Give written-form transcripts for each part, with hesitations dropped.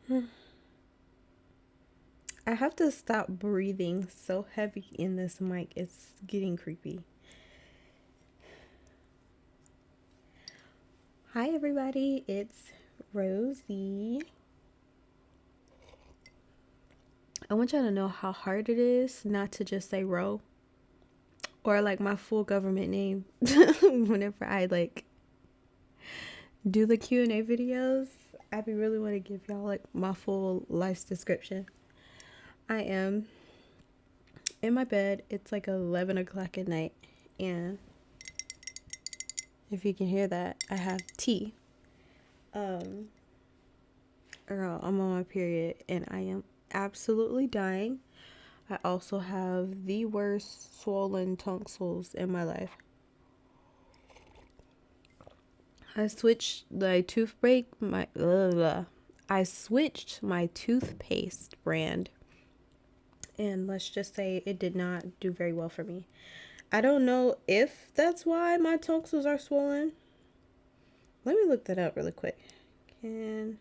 I have to stop breathing so heavy in this mic. It's getting creepy. Hi, everybody. It's Rosy. I want y'all to know how hard it is not to just say Ro or like my full government name whenever I like do the Q&A videos. I be really want to give y'all like my full life's description. I am in my bed. It's like 11 o'clock at night, and if you can hear that, I have tea. Girl, I'm on my period and I am absolutely dying. I also have the worst swollen tonsils in my life. I switched my I switched my toothpaste brand, and let's just say it did not do very well for me. I don't know if that's why my tonsils are swollen. Let me look that up really quick. Can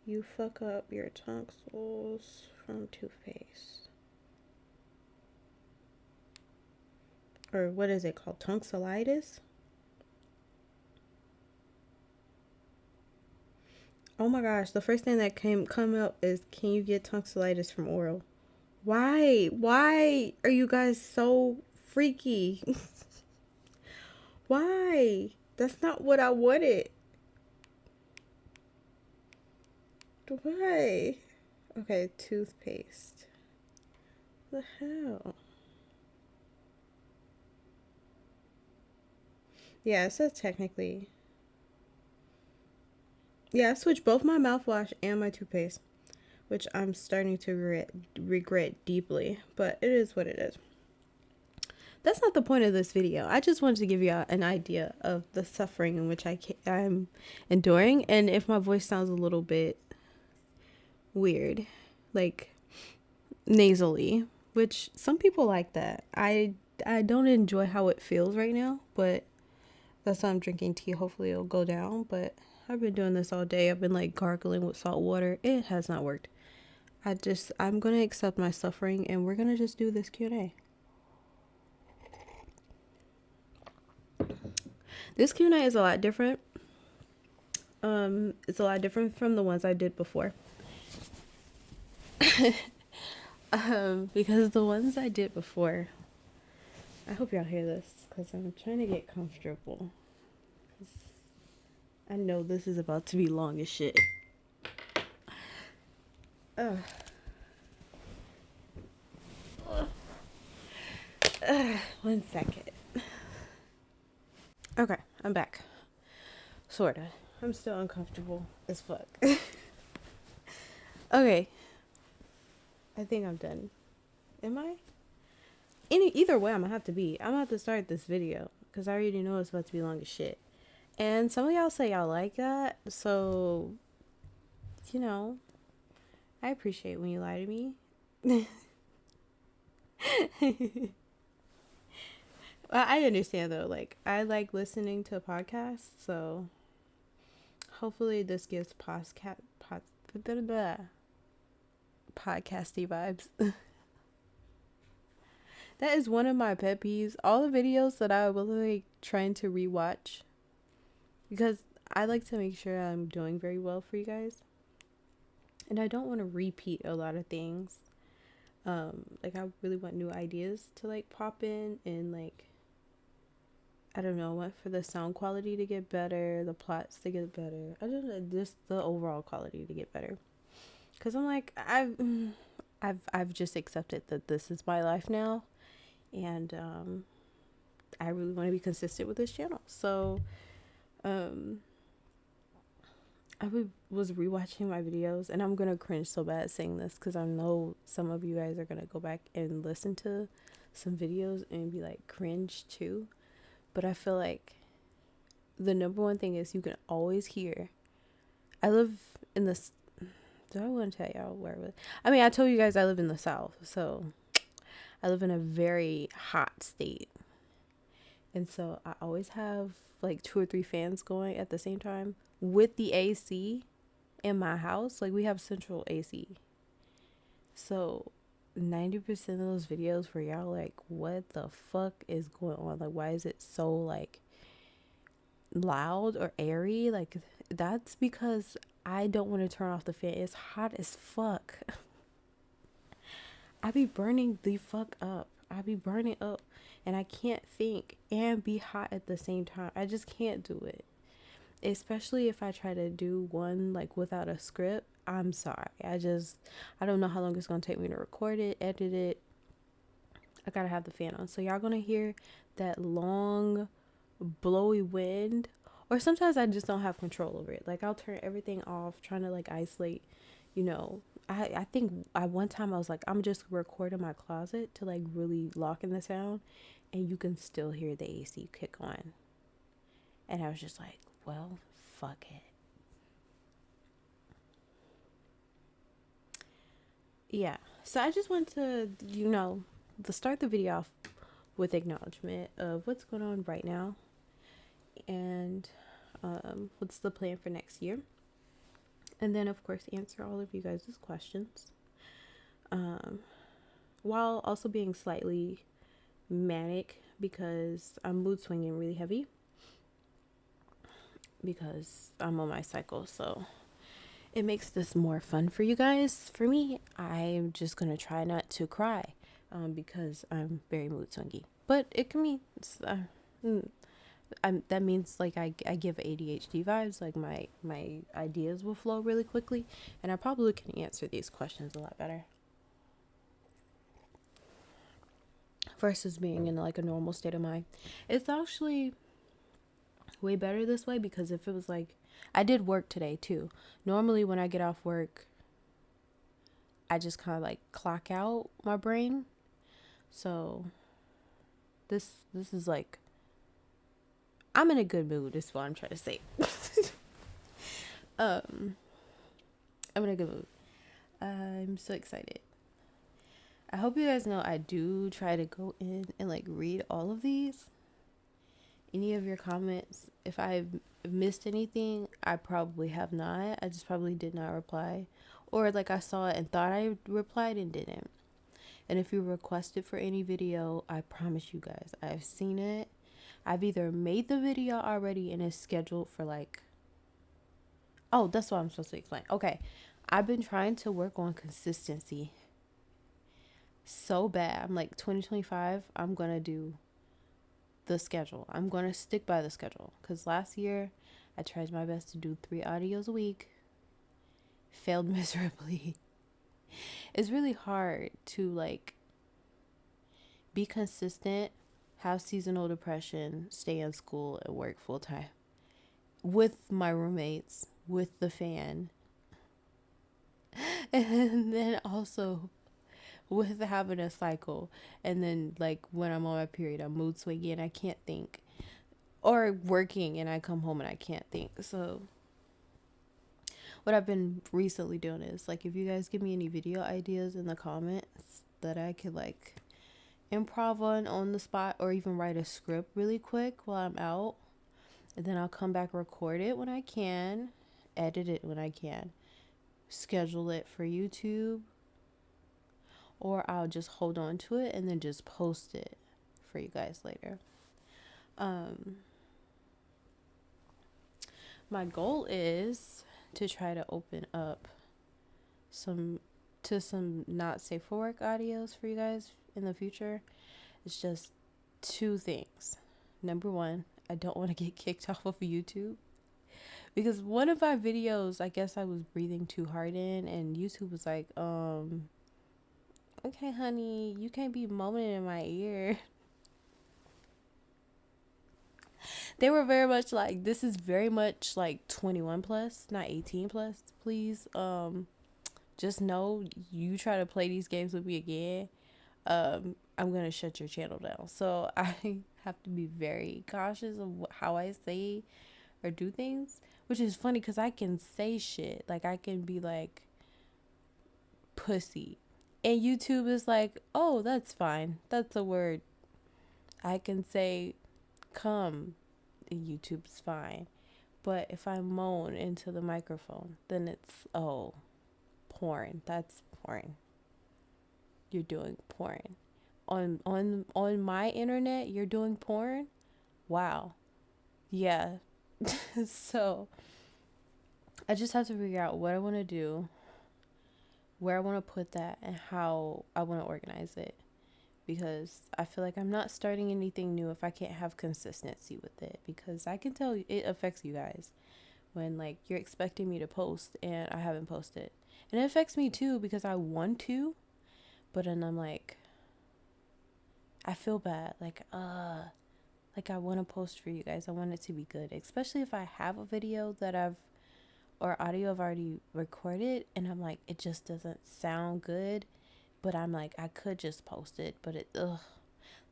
you fuck up your tonsils from toothpaste? Or what is it called? Tonsillitis? Oh my gosh, the first thing that come up is, can you get tonsillitis from oral? Why? Why are you guys so freaky? Why? That's not what I wanted. Why? Okay, toothpaste. What the hell? Yeah, it says technically. Yeah, I switched both my mouthwash and my toothpaste, which I'm starting to regret deeply, but it is what it is. That's not the point of this video. I just wanted to give you an idea of the suffering in which I'm enduring, and if my voice sounds a little bit weird, like nasally, which some people like that. I don't enjoy how it feels right now, but that's why I'm drinking tea. Hopefully it'll go down, but I've been doing this all day. I've been like gargling with salt water. It has not worked. I'm going to accept my suffering, and we're going to just do this Q&A. This Q&A is a lot different. It's a lot different from the ones I did before. Because the ones I did before, I hope y'all hear this because I'm trying to get comfortable. I know this is about to be long as shit. One second. Okay, I'm back. Sorta. I'm still uncomfortable as fuck. Okay. I think I'm done. Am I? Either way, I'm gonna have to be. I'm gonna have to start this video because I already know it's about to be long as shit. And some of y'all say y'all like that, so you know, I appreciate when you lie to me. I understand though. Like I like listening to podcasts, so hopefully this gives podcasty vibes. That is one of my pet peeves. All the videos that I was like trying to rewatch, because I like to make sure I'm doing very well for you guys, and I don't want to repeat a lot of things. Like I really want new ideas to like pop in, and like I don't know, want for the sound quality to get better, the plots to get better. I don't know, just the overall quality to get better. Cause I'm like I've just accepted that this is my life now, and I really want to be consistent with this channel. So I was rewatching my videos, and I'm gonna cringe so bad saying this because I know some of you guys are gonna go back and listen to some videos and be like cringe too. But I feel like the number one thing is you can always hear. I live in this. Do I want to tell y'all where I live? I mean, I told you guys I live in the South, so I live in a very hot state, and so I always have like 2 or 3 fans going at the same time with the AC. in my house, like we have central AC. So 90% of those videos where y'all like, what the fuck is going on? Like, why is it so like loud or airy? Like, that's because I don't want to turn off the fan. It's hot as fuck. I be burning the fuck up. I be burning up and I can't think and be hot at the same time. I just can't do it. Especially if I try to do one like without a script. I'm sorry. I don't know how long it's going to take me to record it, edit it. I got to have the fan on. So y'all going to hear that long blowy wind, or sometimes I just don't have control over it. Like I'll turn everything off trying to like isolate, you know. I think I one time I was like, I'm just recording my closet to like really lock in the sound, and you can still hear the AC kick on. And I was just like, well, fuck it. Yeah. So I just want to, to start the video off with acknowledgement of what's going on right now and what's the plan for next year. And then, of course, answer all of you guys' questions. While also being slightly manic because I'm mood swinging really heavy because I'm on my cycle. So it makes this more fun for you guys. For me, I'm just going to try not to cry because I'm very mood swingy. But it can be... that means like I give ADHD vibes, like my ideas will flow really quickly, and I probably can answer these questions a lot better versus being in like a normal state of mind. It's actually way better this way because if it was like, I did work today too. Normally when I get off work, I just kind of like clock out my brain. So this is like, I'm in a good mood is what I'm trying to say. I'm in a good mood. I'm so excited. I hope you guys know I do try to go in and like read all of these. Any of your comments, if I've missed anything, I probably have not. I just probably did not reply. Or like I saw it and thought I replied and didn't. And if you requested for any video, I promise you guys, I've seen it. I've either made the video already and it's scheduled for like... Oh, that's what I'm supposed to explain. Okay. I've been trying to work on consistency so bad. I'm like 2025, I'm going to do the schedule. I'm going to stick by the schedule because last year I tried my best to do 3 audios a week. Failed miserably. It's really hard to like be consistent, have seasonal depression, stay in school and work full time with my roommates, with the fan, and then also with having a cycle, and then like when I'm on my period I'm mood swingy and I can't think, or working and I come home and I can't think. So what I've been recently doing is like, if you guys give me any video ideas in the comments that I could like improv on the spot, or even write a script really quick while I'm out, and then I'll come back, record it when I can, edit it when I can, schedule it for YouTube, or I'll just hold on to it and then just post it for you guys later. My goal is to try to open up some not safe for work audios for you guys in the future. It's just 2 things. Number 1, I don't want to get kicked off of YouTube because one of my videos, I guess I was breathing too hard in, and YouTube was like, okay, honey, you can't be moaning in my ear. They were very much like, this is very much like 21 plus, not 18 plus, please. Just know you try to play these games with me again, I'm going to shut your channel down. So I have to be very cautious of how I say or do things, which is funny because I can say shit. Like I can be like pussy, and YouTube is like, oh, that's fine. That's a word. I can say come, and YouTube's fine. But if I moan into the microphone, then it's, oh, porn. That's porn. You're doing porn. On my internet, you're doing porn? Wow. Yeah. So I just have to figure out what I want to do, where I want to put that, and how I want to organize it. Because I feel like I'm not starting anything new if I can't have consistency with it. Because I can tell it affects you guys when like you're expecting me to post and I haven't posted. And it affects me too because I want to, but then I'm like, I feel bad. Like I want to post for you guys. I want it to be good, especially if I have a video that or audio I've already recorded and I'm like, it just doesn't sound good, but I'm like, I could just post it, but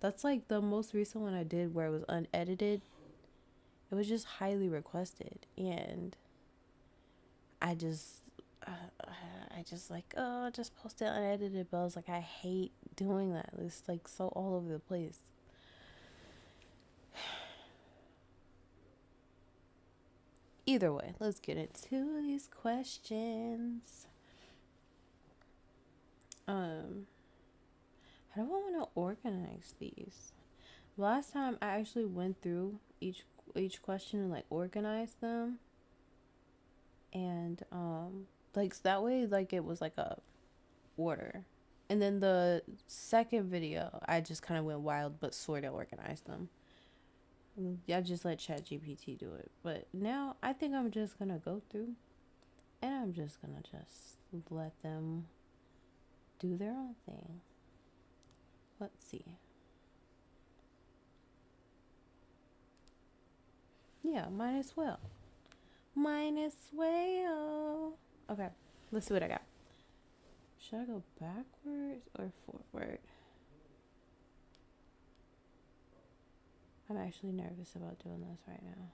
that's like the most recent one I did where it was unedited. It was just highly requested, and I just like, oh, just post it unedited, but I was like, I hate doing that. It's like so all over the place. Either way, let's get into these questions. How do I want to organize these? Last time I actually went through each question and like organized them, and like so that way like it was like a order. And then the second video I just kind of went wild but sort of organized them. I just let ChatGPT do it. But now I think I'm just gonna go through and I'm just gonna just let them do their own thing. Let's see. Yeah, might as well. Okay, let's see what I got. Should I go backwards or forward? I'm actually nervous about doing this right now.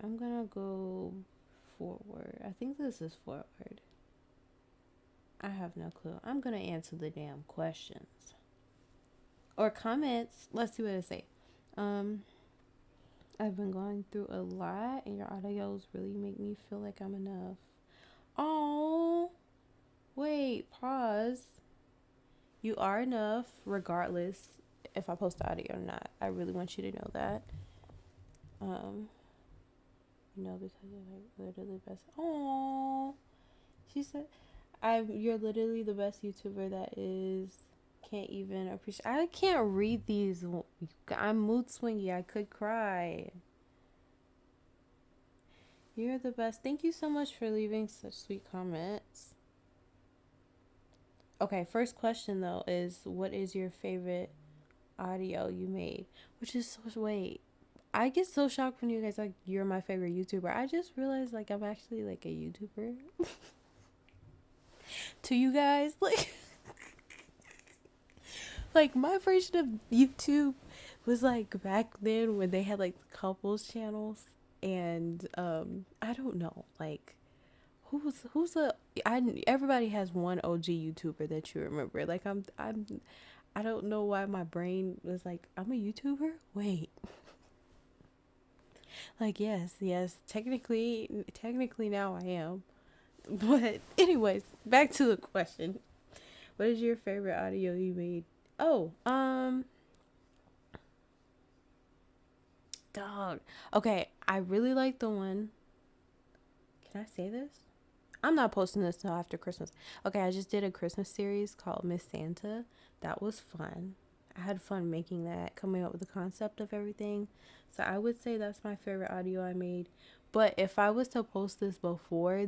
I'm gonna go forward. I think this is forward. I have no clue. I'm gonna answer the damn questions. Or comments. Let's see what it say. I've been going through a lot and your audios really make me feel like I'm enough. Oh, wait, pause. You are enough regardless if I post the audio or not. I really want you to know that. Because you're like literally the best. Oh, she said, you're literally the best YouTuber that is. Can't even appreciate. I can't read these. I'm mood swingy. I could cry. You're the best. Thank you so much for leaving such sweet comments. Okay, first question though is, what is your favorite audio you made? Which is so, wait, I get so shocked when you guys like, you're my favorite YouTuber. I just realized like I'm actually like a YouTuber to you guys. Like my version of YouTube was like back then when they had like couples channels, and I don't know, like everybody has one OG YouTuber that you remember. Like I don't know why my brain was like, I'm a YouTuber? Wait. Like yes, technically now I am. But anyways, back to the question. What is your favorite audio you made? Oh, dog. Okay, I really like the one. Can I say this? I'm not posting this till after Christmas. Okay, I just did a Christmas series called Miss Santa. That was fun. I had fun making that, coming up with the concept of everything. So I would say that's my favorite audio I made. But if I was to post this before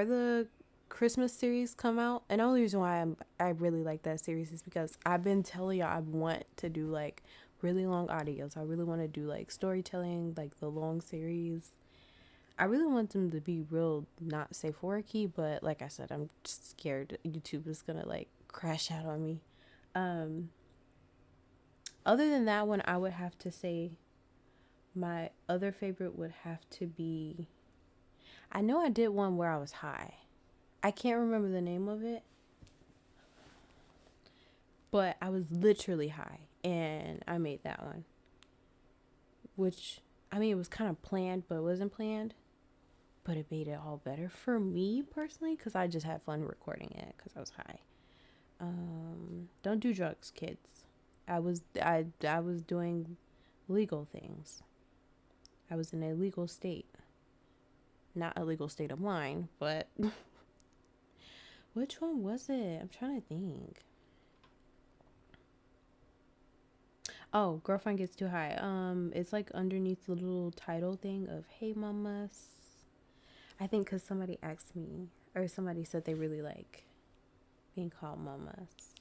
the Christmas series come out, and the only reason why I really like that series is because I've been telling y'all I want to do like really long audios. I really want to do like storytelling, like the long series. I really want them to be real, not safe for worky, but like I said, I'm just scared YouTube is gonna like crash out on me. Other than that one, I would have to say my other favorite would have to be, I know I did one where I was high. I can't remember the name of it, but I was literally high and I made that one, which I mean, it was kind of planned, but it wasn't planned. But it made it all better for me personally because I just had fun recording it because I was high. Don't do drugs, kids. I was doing legal things. I was in a legal state. Not a legal state of mind, but which one was it? I'm trying to think. Oh, girlfriend gets too high. It's like underneath the little title thing of "Hey Mamas." I think because somebody asked me, or somebody said they really like being called mamas.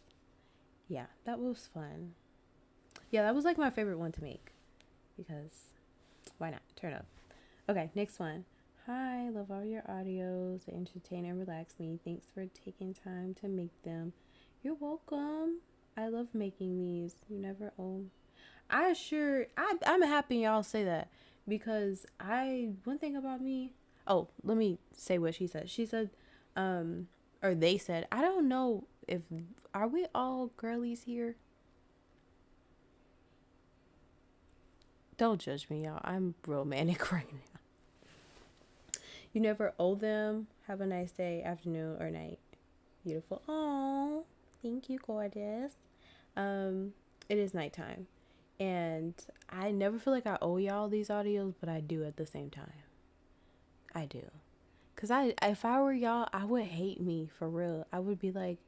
Yeah, that was fun. Yeah, that was like my favorite one to make because why not? Turn up. Okay, next one. Hi, love all your audios. They entertain and relax me. Thanks for taking time to make them. You're welcome. I love making these. You never own. I'm happy y'all say that because one thing about me. Oh, let me say what she said. She said, or they said, I don't know if are we all girlies here. Don't judge me, y'all. I'm romantic right now. You never owe them. Have a nice day, afternoon, or night. Beautiful. Oh, thank you, gorgeous. It is nighttime, and I never feel like I owe y'all these audios, but I do at the same time. I do, cause if I were y'all, I would hate me for real. I would be like,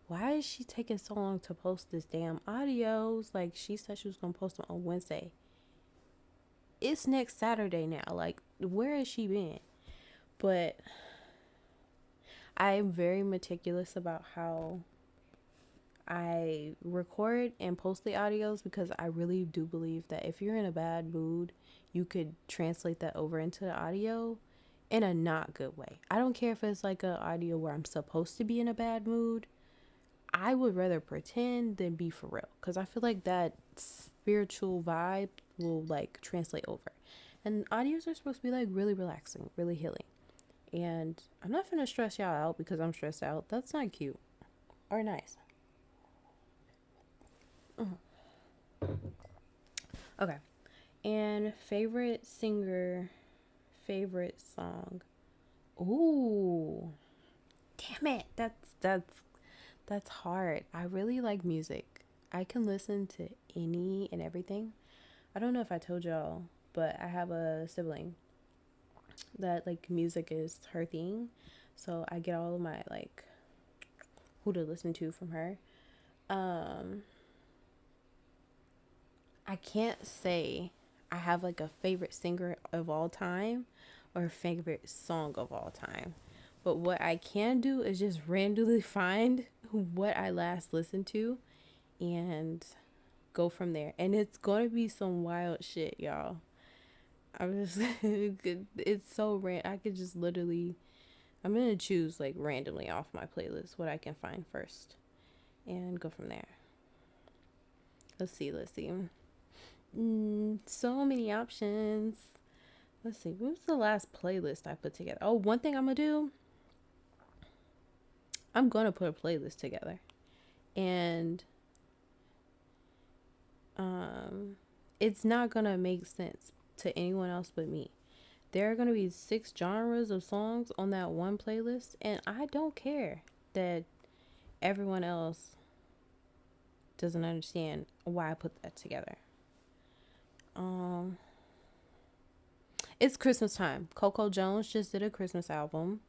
why is she taking so long to post this damn audios? Like she said she was gonna post them on Wednesday. It's next Saturday now. Like, where has she been? But I am very meticulous about how I record and post the audios because I really do believe that if you're in a bad mood, you could translate that over into the audio in a not good way. I don't care if it's like an audio where I'm supposed to be in a bad mood. I would rather pretend than be for real because I feel like that spiritual vibe will like translate over. And audios are supposed to be like really relaxing, really healing. And I'm not gonna stress y'all out because I'm stressed out. That's not cute or nice. Okay. And favorite singer, favorite song. Ooh. Damn it. That's hard. I really like music. I can listen to any and everything. I don't know if I told y'all, but I have a sibling that like music is her thing. So I get all of my like who to listen to from her. I can't say I have like a favorite singer of all time or a favorite song of all time. But what I can do is just randomly find what I last listened to and go from there. And it's going to be some wild shit, y'all. I'm just, it's so random. I could just literally, I'm going to choose like randomly off my playlist what I can find first and go from there. Let's see. So many options. Let's see. What was the last playlist I put together? Oh, one thing I'm going to do. I'm going to put a playlist together. And it's not going to make sense to anyone else but me. There are going to be 6 genres of songs on that one playlist. And I don't care that everyone else doesn't understand why I put that together. It's Christmas time. Coco Jones just did a Christmas album.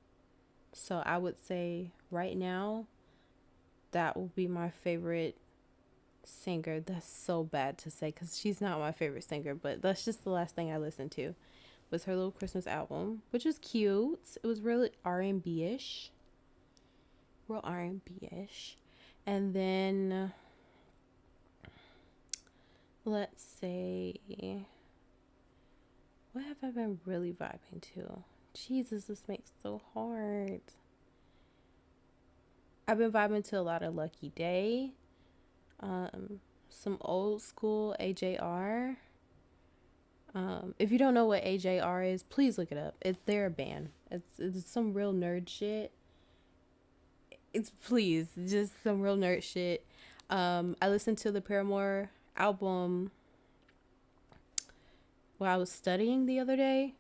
So I would say right now that will be my favorite singer. That's so bad to say because she's not my favorite singer, but that's just the last thing I listened to was her little Christmas album, which was cute. It was really R&B-ish. Real R&B-ish. And then let's say, what have I been really vibing to? Jesus, this makes it so hard. I've been vibing to a lot of Lucky Day, some old school AJR. If you don't know what AJR is, please look it up. They're a band. It's some real nerd shit. It's please just some real nerd shit. I listened to the Paramore album Well, I was studying the other day,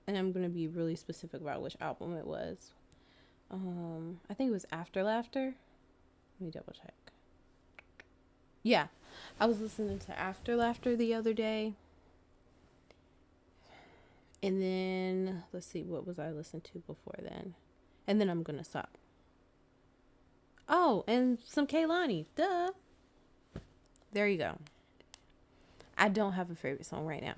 and I'm gonna be really specific about which album it was. I think it was After Laughter. Let me double check. Yeah, I was listening to After Laughter the other day, and then let's see, what was I listening to before then? And then I'm gonna stop. Oh, and some Kaylani. Duh. There you go. I don't have a favorite song right now.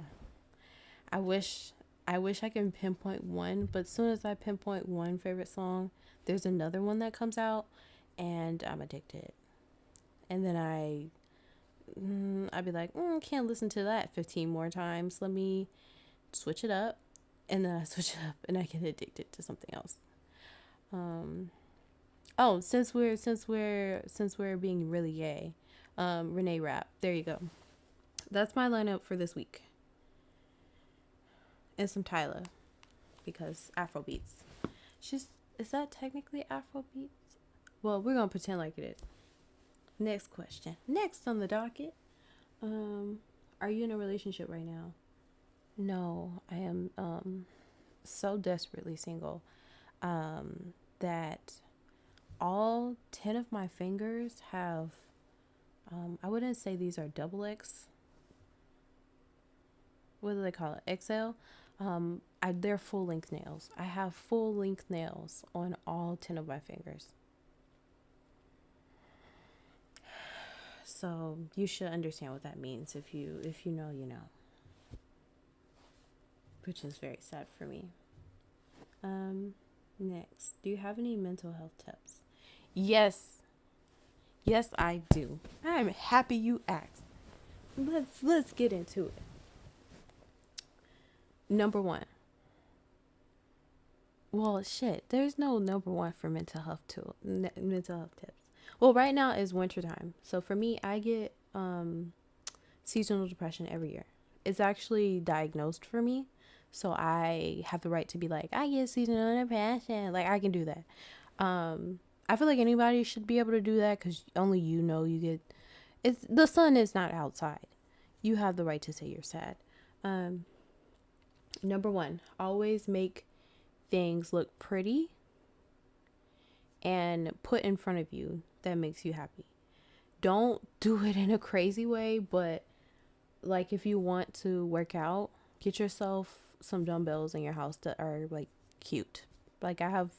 I wish I can pinpoint one, but as soon as I pinpoint one favorite song, there's another one that comes out, and I'm addicted. And then I'd be like, can't listen to that 15 more times. Let me switch it up, and then I switch it up, and I get addicted to something else. Oh, since we're being really gay, Renee Rapp. There you go. That's my lineup for this week. And some Tyla, because Afrobeats. Is that technically Afrobeats? Well, we're gonna pretend like it is. Next question. Next on the docket. Are you in a relationship right now? No, I am so desperately single that all 10 of my fingers have I wouldn't say these are double X. What do they call it? XL. They're full length nails. I have full length nails on all 10 of my fingers. So you should understand what that means. If you know, you know. Which is very sad for me. Next, do you have any mental health tips? Yes, I do. I'm happy you asked. Let's get into it. Number one. Well, shit. There's no number one for mental health tips. Well, right now is wintertime, so for me, I get seasonal depression every year. It's actually diagnosed for me, so I have the right to be like, I get seasonal depression. Like, I can do that. I feel like anybody should be able to do that because only you know you get. It's the sun is not outside. You have the right to say you're sad. Number one, always make things look pretty and put in front of you that makes you happy. Don't do it in a crazy way, but like if you want to work out, get yourself some dumbbells in your house that are like cute. Like I have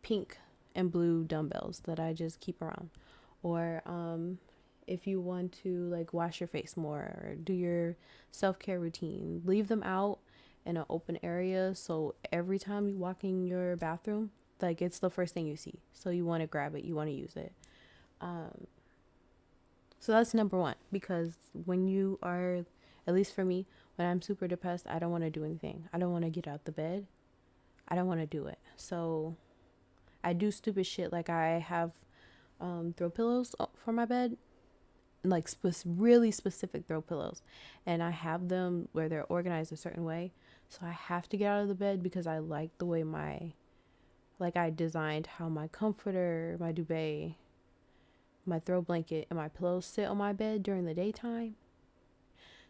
pink and blue dumbbells that I just keep around. Or if you want to like wash your face more or do your self-care routine, leave them out in an open area so every time you walk in your bathroom, like it's the first thing you see. So you want to grab it, you want to use it. So that's number one, because when you are, at least for me, when I'm super depressed, I don't want to do anything. I don't want to get out the bed. I don't want to do it. So I do stupid shit like I have throw pillows for my bed, like really specific throw pillows, and I have them where they're organized a certain way. So I have to get out of the bed because I like the way I designed how my comforter, my duvet, my throw blanket, and my pillows sit on my bed during the daytime.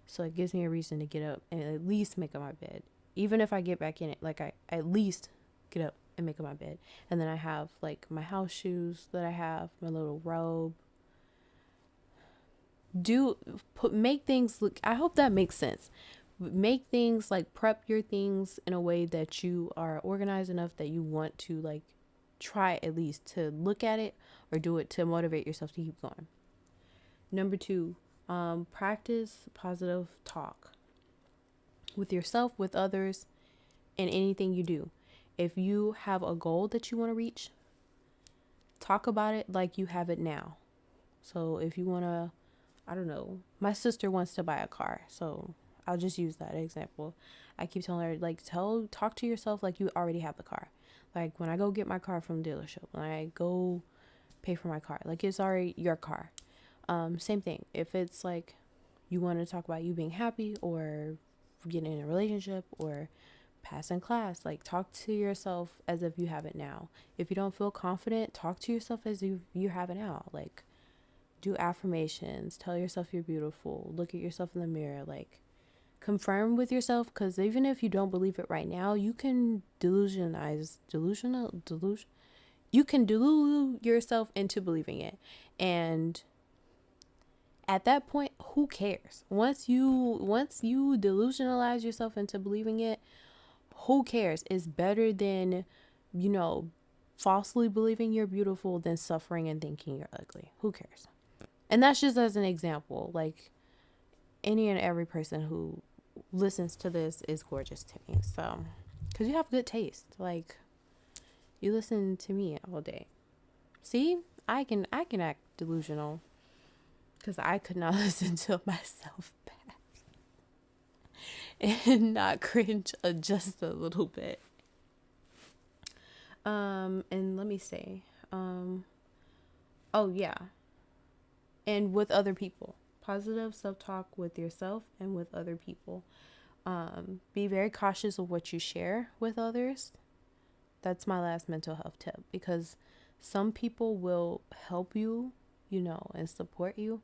So it gives me a reason to get up and at least make up my bed. Even if I get back in it, like I at least get up and make up my bed. And then I have like my house shoes that I have, my little robe. Make things look, I hope that makes sense. Make things like prep your things in a way that you are organized enough that you want to like try at least to look at it or do it to motivate yourself to keep going. Number two, practice positive talk with yourself, with others, and anything you do. If you have a goal that you want to reach, talk about it like you have it now. So if you want to, I don't know, my sister wants to buy a car, so I'll just use that example. I keep telling her, like, talk to yourself like you already have the car. Like, when I go get my car from the dealership, when I go pay for my car, like, it's already your car. Same thing. If it's, like, you want to talk about you being happy or getting in a relationship or passing class, like, talk to yourself as if you have it now. If you don't feel confident, talk to yourself as if you have it now. Like, do affirmations. Tell yourself you're beautiful. Look at yourself in the mirror, like, confirm with yourself, because even if you don't believe it right now, you can you can delude yourself into believing it. And at that point, who cares? Once you delusionalize yourself into believing it, who cares? It's better than, falsely believing you're beautiful than suffering and thinking you're ugly. Who cares? And that's just as an example. Like, any and every person who listens to this is gorgeous to me. So, because you have good taste. Like, you listen to me all day. See, I can act delusional because I could not listen to myself back and not cringe just a little bit. And let me say, oh yeah, and with other people, positive self-talk with yourself and with other people. Be very cautious of what you share with others. That's my last mental health tip, because some people will help you, and support you.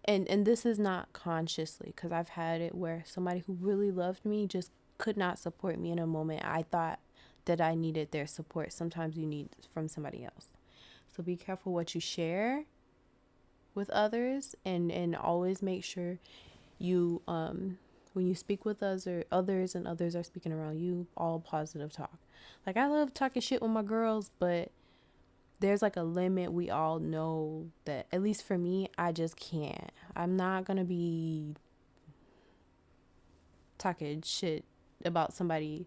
And this is not consciously, because I've had it where somebody who really loved me just could not support me in a moment I thought that I needed their support. Sometimes you need from somebody else. So be careful what you share with others, and always make sure you, when you speak with us or others and others are speaking around you, all positive talk. Like, I love talking shit with my girls, but there's like a limit. We all know that, at least for me, I just can't. I'm not gonna be talking shit about something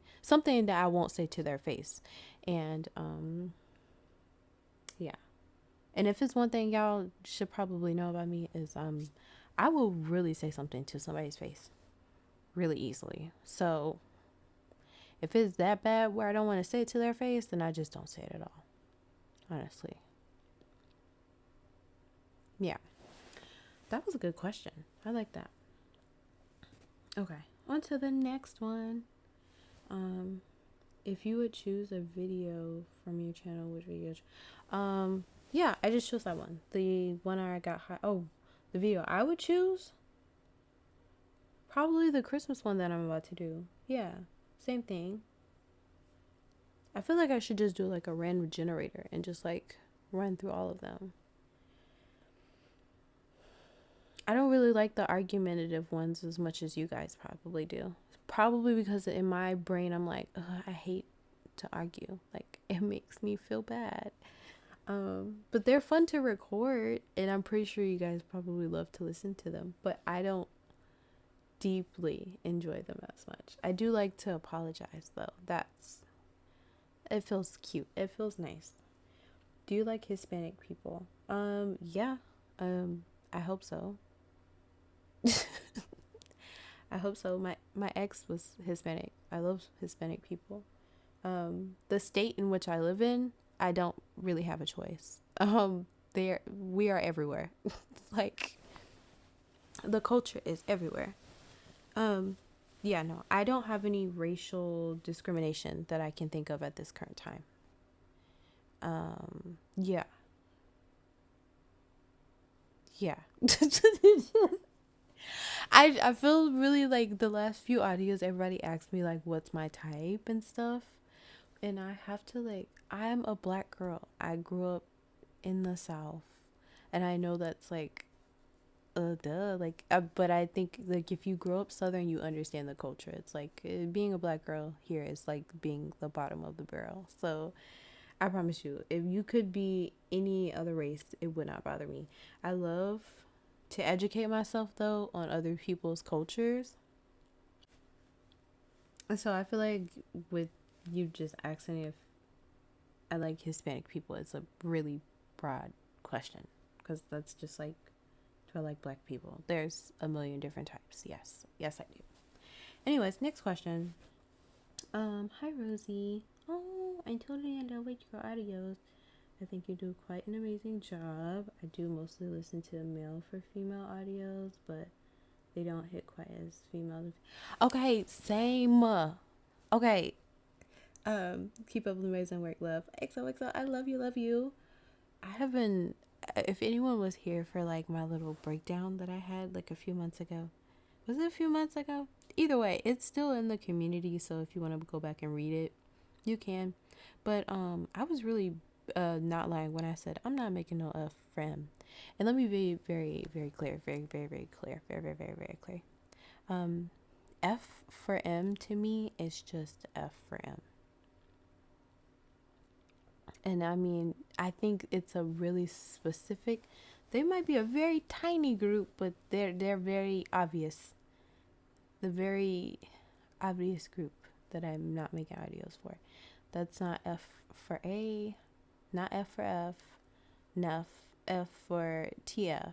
that I won't say to their face. And yeah. And if it's one thing y'all should probably know about me is I will really say something to somebody's face really easily. So if it's that bad where I don't want to say it to their face, then I just don't say it at all. Honestly. Yeah. That was a good question. I like that. Okay. On to the next one. If you would choose a video from your channel, which video? Yeah, I just chose that one. The one I got high. Oh, the video I would choose? Probably the Christmas one that I'm about to do. Yeah, same thing. I feel like I should just do like a random generator and just like run through all of them. I don't really like the argumentative ones as much as you guys probably do. Probably because in my brain I'm like, I hate to argue. Like, it makes me feel bad. But they're fun to record, and I'm pretty sure you guys probably love to listen to them. But I don't deeply enjoy them as much. I do like to apologize though. It feels cute. It feels nice. Do you like Hispanic people? Yeah. I hope so. I hope so. My ex was Hispanic. I love Hispanic people. The state in which I live in, I don't really have a choice. We are everywhere. Like, the culture is everywhere. Yeah, no, I don't have any racial discrimination that I can think of at this current time. Yeah. Yeah. I feel really like the last few audios, everybody asked me like, what's my type and stuff. And I have to like, I'm a black girl. I grew up in the South. And I know that's like, but I think like if you grow up Southern, you understand the culture. It's like being a black girl here is like being the bottom of the barrel. So I promise you, if you could be any other race, it would not bother me. I love to educate myself though on other people's cultures. And so I feel like with you just asking if I like Hispanic people, it's a really broad question, because that's just like, do I like black people? There's a million different types. Yes I do. Anyways, next question. Hi Rosy. Oh, I totally enjoyed your audios. I think you do quite an amazing job. I do mostly listen to male for female audios, but they don't hit quite as female. Okay, same. Okay. Keep up the amazing work, love. XOXO, I love you. I have been, if anyone was here for like my little breakdown that I had like a few months ago, Was it a few months ago? Either way, it's still in the community, so if you want to go back and read it, you can. But I was really not lying when I said I'm not making no F for M. And let me be very, very clear, very clear, very clear. F for M to me is just F for M. And I mean, I think it's a really specific. They might be a very tiny group, but they're very obvious. The very obvious group that I'm not making audios for. That's not F for A, not F for F, not F for TF.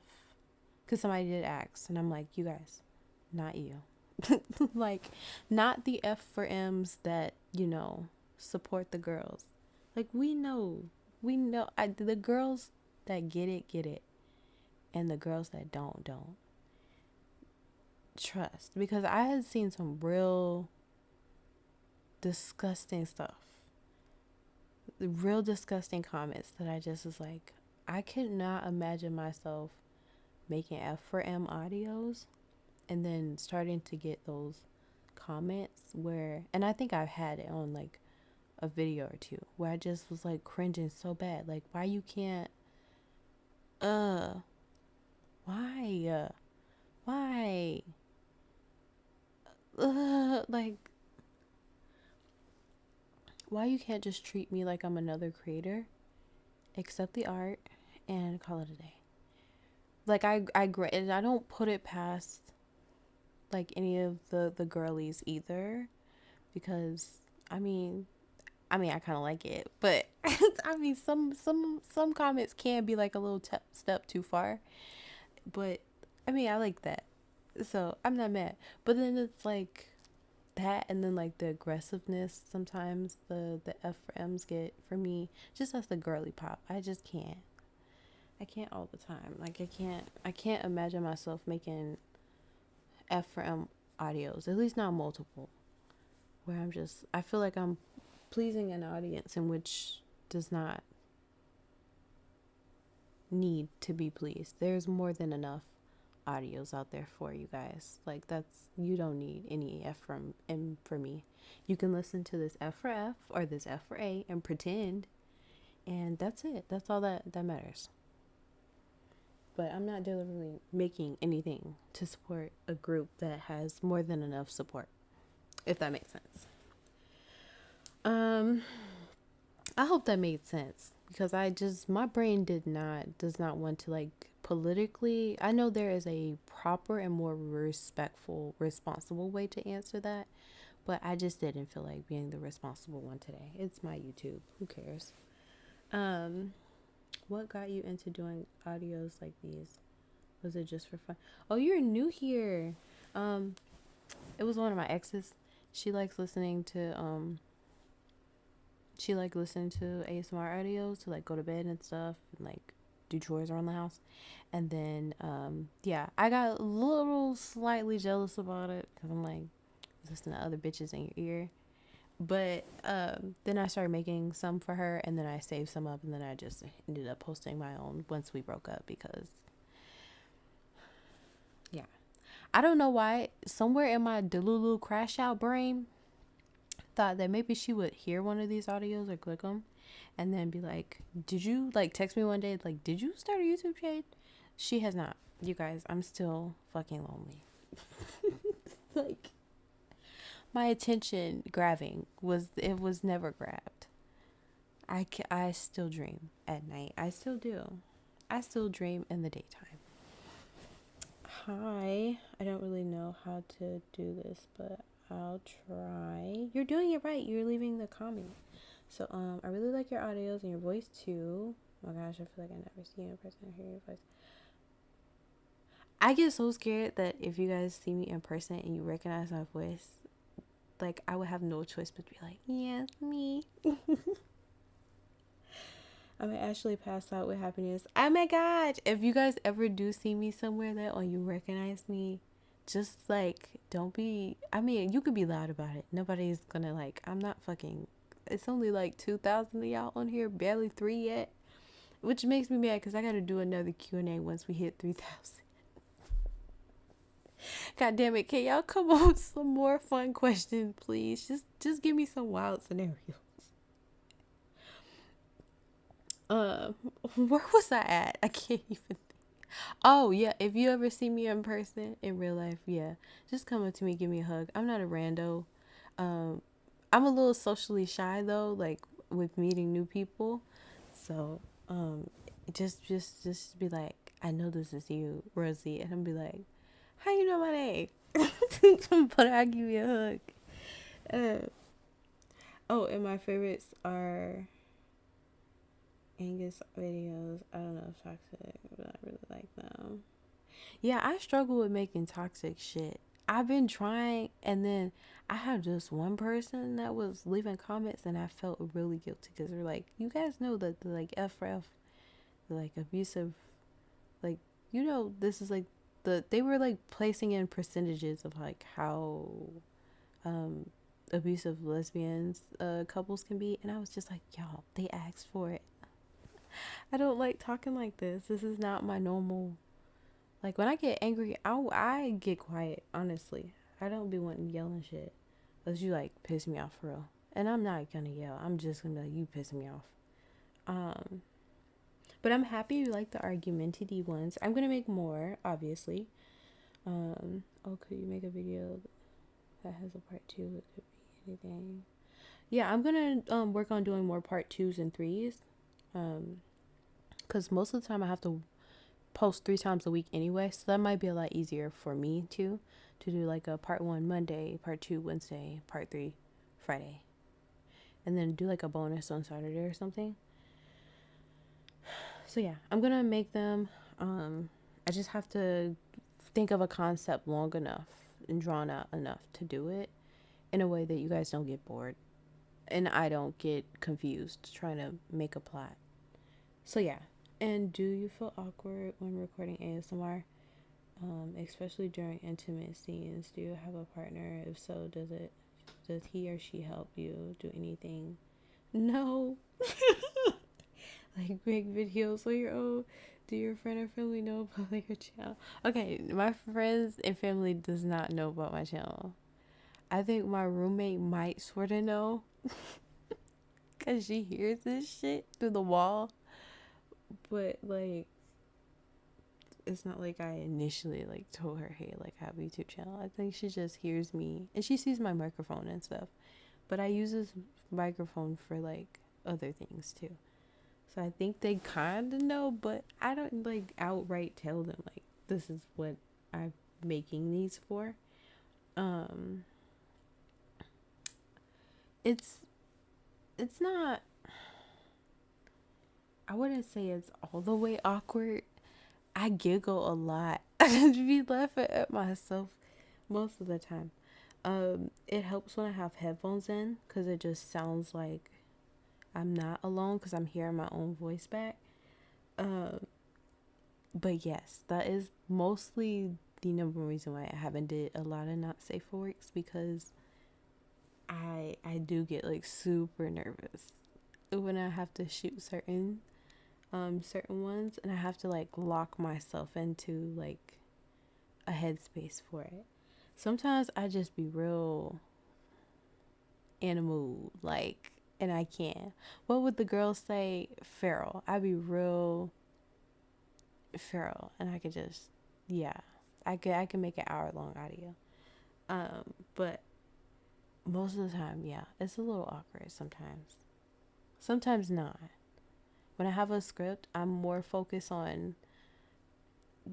Because somebody did ask, and I'm like, you guys, not you. Like, not the F for M's that, support the girls. Like, we know. The girls that get it. And the girls that don't. Trust. Because I had seen some real disgusting stuff. Real disgusting comments that I just was like, I could not imagine myself making F for M audios and then starting to get those comments where, and I think I've had it on like a video or two where I just was like cringing so bad. Like, why you can't, why, like, why you can't just treat me like I'm another creator, accept the art, and call it a day. Like, I don't put it past like any of the girlies either, because I mean I kind of like it, but I mean some comments can be like a little step too far, but I mean I like that, so I'm not mad. But then it's like that, and then like the aggressiveness sometimes the F for M's get for me, just as the girly pop. I just can't. I can't all the time. Like I can't imagine myself making F for M audios, at least not multiple, where I feel like I'm pleasing an audience in which does not need to be pleased. There's more than enough audios out there for you guys. Like, you don't need any F from M for me. You can listen to this F for F or this F for A and pretend, and that's it. That's all that matters. But I'm not deliberately making anything to support a group that has more than enough support, if that makes sense. I hope that made sense, because my brain does not want to, like, politically. I know there is a proper and more respectful, responsible way to answer that, but I just didn't feel like being the responsible one today. It's my YouTube. Who cares? What got you into doing audios like these? Was it just for fun? Oh, you're new here. It was one of my exes. She likes listening to ASMR audios to like go to bed and stuff, and like do chores around the house. And then I got a little slightly jealous about it, because I'm like, listening to other bitches in your ear. But then I started making some for her, and then I saved some up, and then I just ended up posting my own once we broke up, because I don't know why, somewhere in my Delulu crash out brain thought that maybe she would hear one of these audios or click them and then be like, did you, like, text me one day like, did you start a YouTube page? She has not. You guys, I'm still fucking lonely. Like, my attention grabbing was never grabbed. I still dream at night. I still do. I still dream in the daytime. Hi. I don't really know how to do this, but I'll try. You're doing it right. You're leaving the comment. So I really like your audios and your voice too. Oh my gosh, I feel like I never see you in person or hear your voice. I get so scared that if you guys see me in person and you recognize my voice, like, I would have no choice but to be like, yeah, it's me. I might actually pass out with happiness. Oh my god. If you guys ever do see me somewhere that when you recognize me, just like, don't be, I mean, you could be loud about it. Nobody's gonna, like, I'm not fucking, it's only like 2,000 of y'all on here, barely 3 yet, which makes me mad because I gotta do another QnA once we hit 3,000. God damn it, can y'all come up with some more fun questions, please? Just give me some wild scenarios. Uh, where was I at? I can't even think. Oh yeah, if you ever see me in person in real life, yeah, just come up to me, give me a hug. I'm not a rando. Um, I'm a little socially shy though, like with meeting new people. So, just be like, I know this is you, Rosy, and I'll be like, how you know my name? But I'll give you a hug. Uh, oh, and my favorites are Angus videos. I don't know if toxic, but I really like them. Yeah, I struggle with making toxic shit. I've been trying, and then I had just one person that was leaving comments, and I felt really guilty because they're like, "You guys know that the like FF, the like abusive, like this is like they were like placing in percentages of like how um abusive lesbians couples can be," and I was just like, "Y'all, they asked for it. I don't like talking like this. This is not my normal." Like when I get angry, I get quiet. Honestly, I don't be wanting yelling shit, unless you like piss me off for real. And I'm not gonna yell. I'm just gonna be like, you pissing me off. Um, but I'm happy you like the argumentative ones. I'm gonna make more, obviously. Oh, could you make a video that has a part two? It could be anything. Yeah, I'm gonna work on doing more part twos and threes. Because most of the time I have to post 3 times a week anyway, so that might be a lot easier for me to do like a part 1 Monday, part 2 Wednesday, part 3 Friday, and then do like a bonus on Saturday or something. So yeah, I'm gonna make them. I just have to think of a concept long enough and drawn out enough to do it in a way that you guys don't get bored and I don't get confused trying to make a plot. So yeah. And do you feel awkward when recording ASMR? Especially during intimate scenes. Do you have a partner? If so, does he or she help you do anything? No. Like make videos on your own. Do your friend or family know about like your channel? Okay, my friends and family does not know about my channel. I think my roommate might sort of know because she hears this shit through the wall. But like it's not like I initially like told her, hey, like I have a YouTube channel. I think she just hears me and she sees my microphone and stuff. But I use this microphone for like other things too. So I think they kind of know, but I don't like outright tell them like this is what I'm making these for. Um it's not, I wouldn't say it's all the way awkward. I giggle a lot. I just be laughing at myself most of the time. It helps when I have headphones in because it just sounds like I'm not alone because I'm hearing my own voice back. But yes, that is mostly the number one reason why I haven't did a lot of not safe for works because I do get like super nervous when I have to shoot certain ones and I have to like lock myself into like a headspace for it. Sometimes I just be real in a mood, like, and I can. What would the girls say? Feral. I be real feral, and I could just, yeah, I can make an hour-long audio. But most of the time, yeah, it's a little awkward sometimes. Sometimes not. When I have a script, I'm more focused on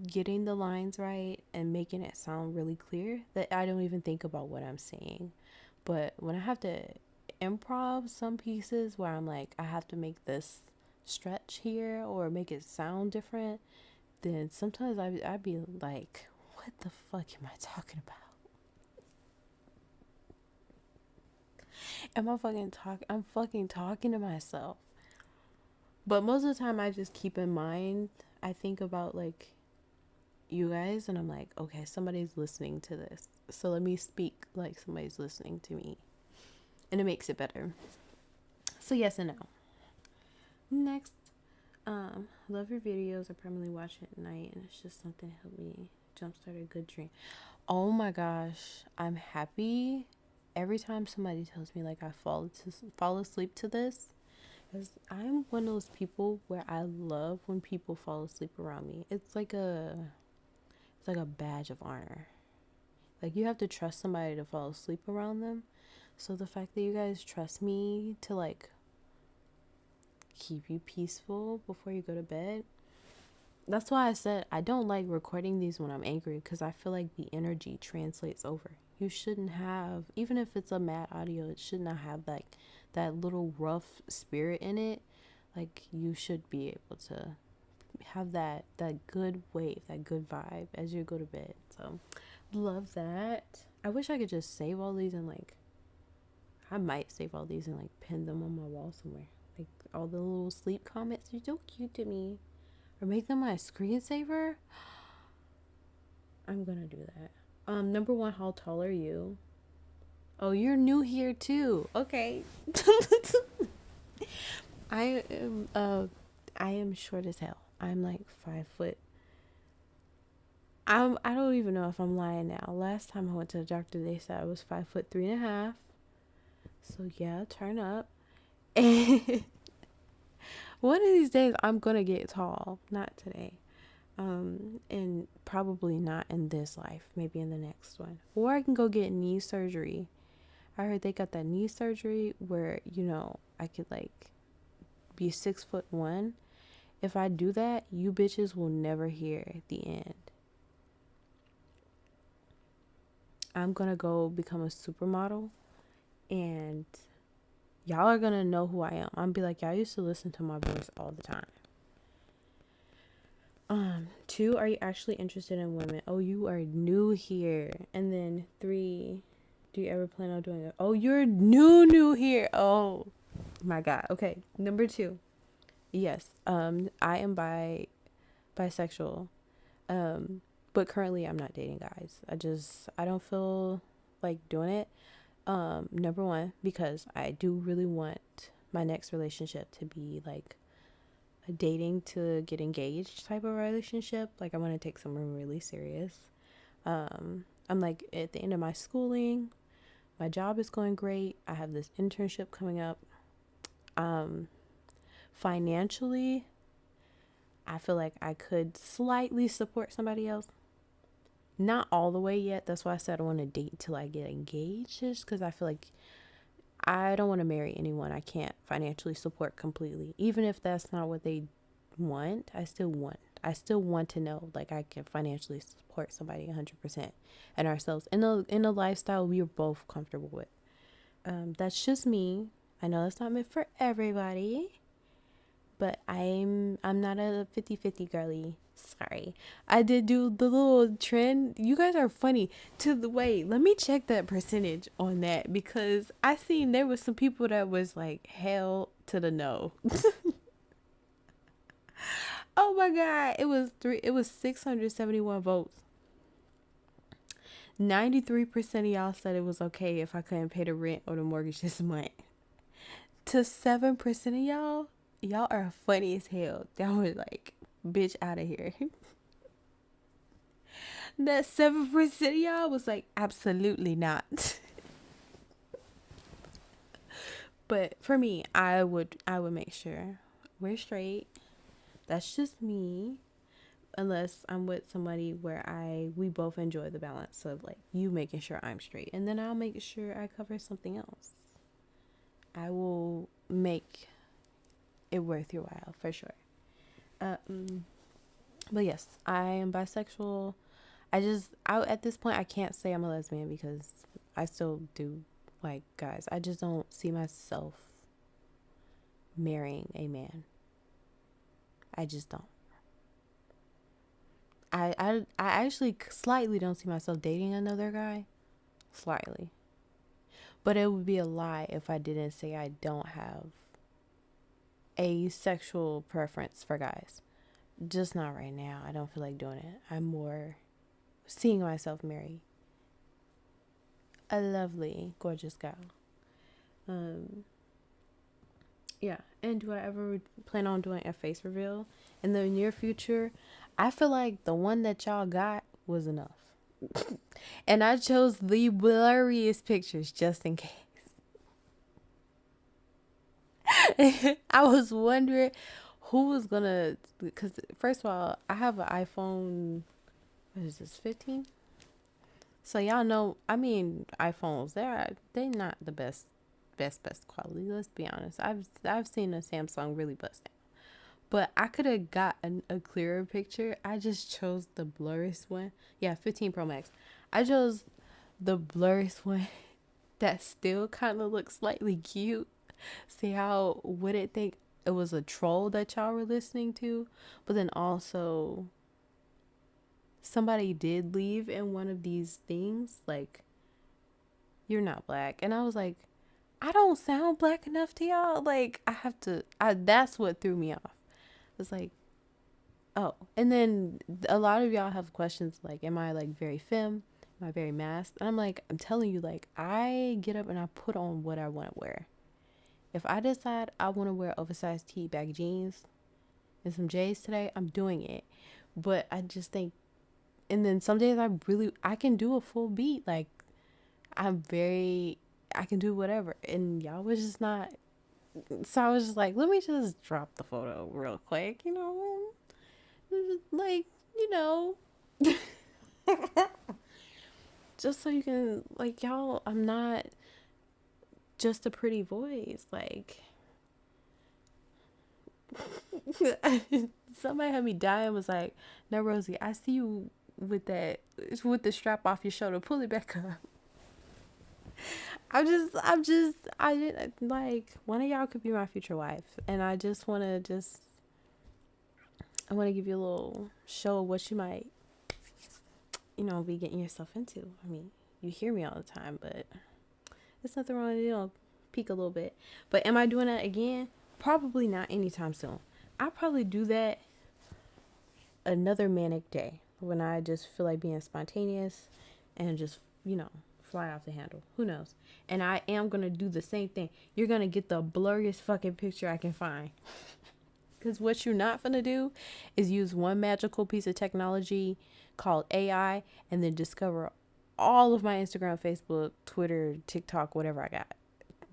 getting the lines right and making it sound really clear that I don't even think about what I'm saying. But when I have to improv some pieces where I'm like, I have to make this stretch here or make it sound different, then sometimes I'd be like, what the fuck am I talking about? I'm fucking talking to myself. But most of the time I just keep in mind, I think about like you guys and I'm like, okay, somebody's listening to this. So let me speak like somebody's listening to me. And it makes it better. So yes and no. Next, love your videos. I primarily watch it at night and it's just something to help me Jumpstart a good dream. Oh my gosh, I'm happy every time somebody tells me like I fall asleep to this, because I'm one of those people where I love when people fall asleep around me. It's like a badge of honor. Like, you have to trust somebody to fall asleep around them. So the fact that you guys trust me to like keep you peaceful before you go to bed, that's why I said I don't like recording these when I'm angry, because I feel like the energy translates over. You shouldn't have, even if it's a mad audio, it should not have like that little rough spirit in it. Like, you should be able to have that good wave, that good vibe as you go to bed. So love that. I wish I could just save all these and like, I might save all these and like pin them on my wall somewhere. Like all the little sleep comments, you're so cute to me. Or make them my screensaver. I'm gonna do that. Number one, how tall are you? Oh, you're new here too. Okay. I am I am short as hell. I'm like 5 foot. I don't even know if I'm lying now. Last time I went to the doctor, they said I was 5 foot 3.5. So yeah, turn up. And one of these days I'm gonna get tall. Not today. And probably not in this life, maybe in the next one. Or I can go get knee surgery. I heard they got that knee surgery where, I could like be 6'1". If I do that, you bitches will never hear the end. I'm gonna go become a supermodel, and y'all are gonna know who I am. I'm gonna be like, y'all used to listen to my voice all the time. 2, are you actually interested in women? Oh, you are new here. And then 3, do you ever plan on doing it? Oh, you're new here. Oh my God. Okay. Number 2. Yes. I am bisexual. But currently I'm not dating guys. I don't feel like doing it. Number 1, because I do really want my next relationship to be like a dating to get engaged type of relationship. Like, I want to take someone really serious. I'm like at the end of my schooling. My job is going great. I have this internship coming up. Financially, I feel like I could slightly support somebody else. Not all the way yet. That's why I said I want to date till I get engaged, just because I feel like I don't want to marry anyone I can't financially support completely. Even if that's not what they want, I still want to know like I can financially support somebody 100% and ourselves in a lifestyle we are both comfortable with. That's just me. I know that's not meant for everybody, but I'm not a 50-50 girly. Sorry. I did do the little trend. You guys are funny. Wait, let me check that percentage on that, because I seen there was some people that was like hell to the no. Oh my God. It was 671 votes. 93% of y'all said it was okay if I couldn't pay the rent or the mortgage this month. To 7% of y'all are funny as hell. That was like, bitch, out of here. That 7% of y'all was like, absolutely not. But for me, I would make sure we're straight. That's just me. Unless I'm with somebody where we both enjoy the balance of like you making sure I'm straight, and then I'll make sure I cover something else. I will make it worth your while for sure. But yes, I am bisexual. At this point I can't say I'm a lesbian because I still do like guys. I just don't see myself marrying a man. I just don't. I actually slightly don't see myself dating another guy. Slightly. But it would be a lie if I didn't say I don't have a sexual preference for guys. Just not right now. I don't feel like doing it. I'm more seeing myself marry a lovely, gorgeous gal. Yeah. And do I ever plan on doing a face reveal in the near future? I feel like the one that y'all got was enough. And I chose the blurriest pictures just in case. I was wondering who was gonna, because first of all, I have an iPhone, what is this, 15? So y'all know, I mean, iPhones, they not the best quality. Let's be honest. I've seen a Samsung really bust down, but I could have gotten a clearer picture. I just chose the blurriest one. Yeah, 15 Pro Max. I chose the blurriest one that still kind of looks slightly cute. See how would it think it was a troll that y'all were listening to, but then also somebody did leave in one of these things like, you're not black. And I was like, I don't sound black enough to y'all. Like, that's what threw me off. It's like, oh. And then a lot of y'all have questions like, am I like very femme? Am I very masked? And I'm like, I'm telling you, like, I get up and I put on what I want to wear. If I decide I want to wear oversized tee, baggy jeans, and some J's today, I'm doing it. But I just think, and then some days I can do a full beat. Like, I can do whatever. And y'all was just not. So I was just like, let me just drop the photo real quick, like, just so you can, like, y'all, I'm not just a pretty voice. Like, somebody had me dying, was like, no, Rosy, I see you with the strap off your shoulder, pull it back up. I didn't, like, one of y'all could be my future wife, and I want to give you a little show of what you might, be getting yourself into. I mean, you hear me all the time, but there's nothing wrong with it. Peek a little bit. But am I doing that again? Probably not anytime soon. I'll probably do that another manic day when I just feel like being spontaneous and just, fly off the handle. Who knows? And I am going to do the same thing. You're going to get the blurriest fucking picture I can find. Because what you're not going to do is use one magical piece of technology called AI and then discover all of my Instagram, Facebook, Twitter, TikTok, whatever I got.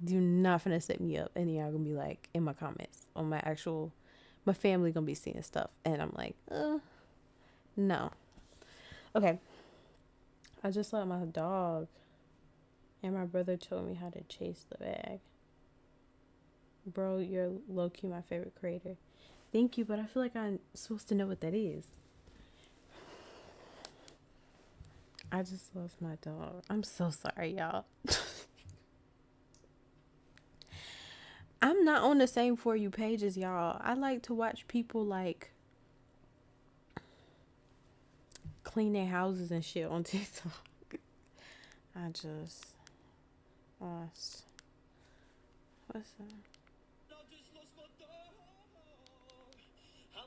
You're not going to set me up. And y'all going to be like, in my comments, on my family going to be seeing stuff. And I'm like, no. Okay. I just let my dog and my brother told me how to chase the bag. Bro, you're low-key my favorite creator. Thank you, but I feel like I'm supposed to know what that is. I just lost my dog. I'm so sorry, y'all. I'm not on the same For You page as y'all. I like to watch people, like, clean their houses and shit on TikTok. I just lost. What's that?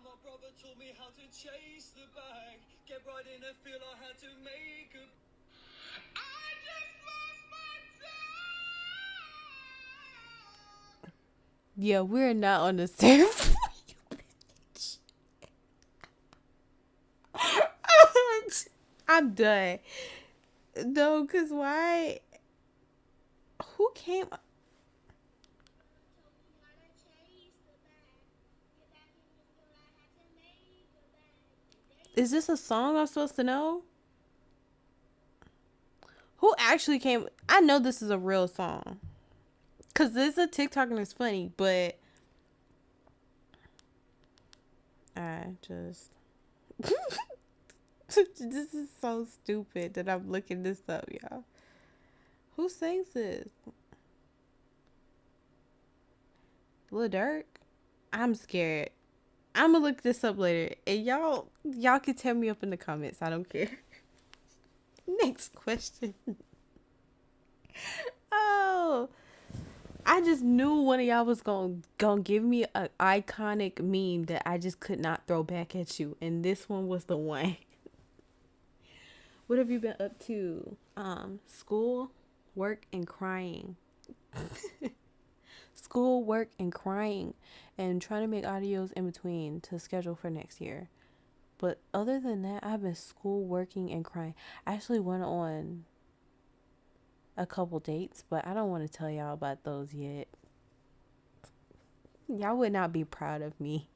My brother taught me how to chase the bag. Get right in and feel I had to make a. I just lost my dog. Yeah, we're not on the same page. I'm done. No, cause why? Who came? Is this a song I'm supposed to know? Who actually came? I know this is a real song. Because this is a TikTok and it's funny, but I just... This is so stupid that I'm looking this up, y'all. Who sings this? Lil Durk? I'm scared. I'm gonna look this up later. And y'all can tell me up in the comments. I don't care. Next question. Oh, I just knew one of y'all was gonna give me an iconic meme that I just could not throw back at you, and this one was the one. What have you been up to? School, work, and crying. School, work, and crying, and trying to make audios in between to schedule for next year. But other than that, I've been school, working, and crying. I actually went on a couple dates, but I don't want to tell y'all about those yet. Y'all would not be proud of me.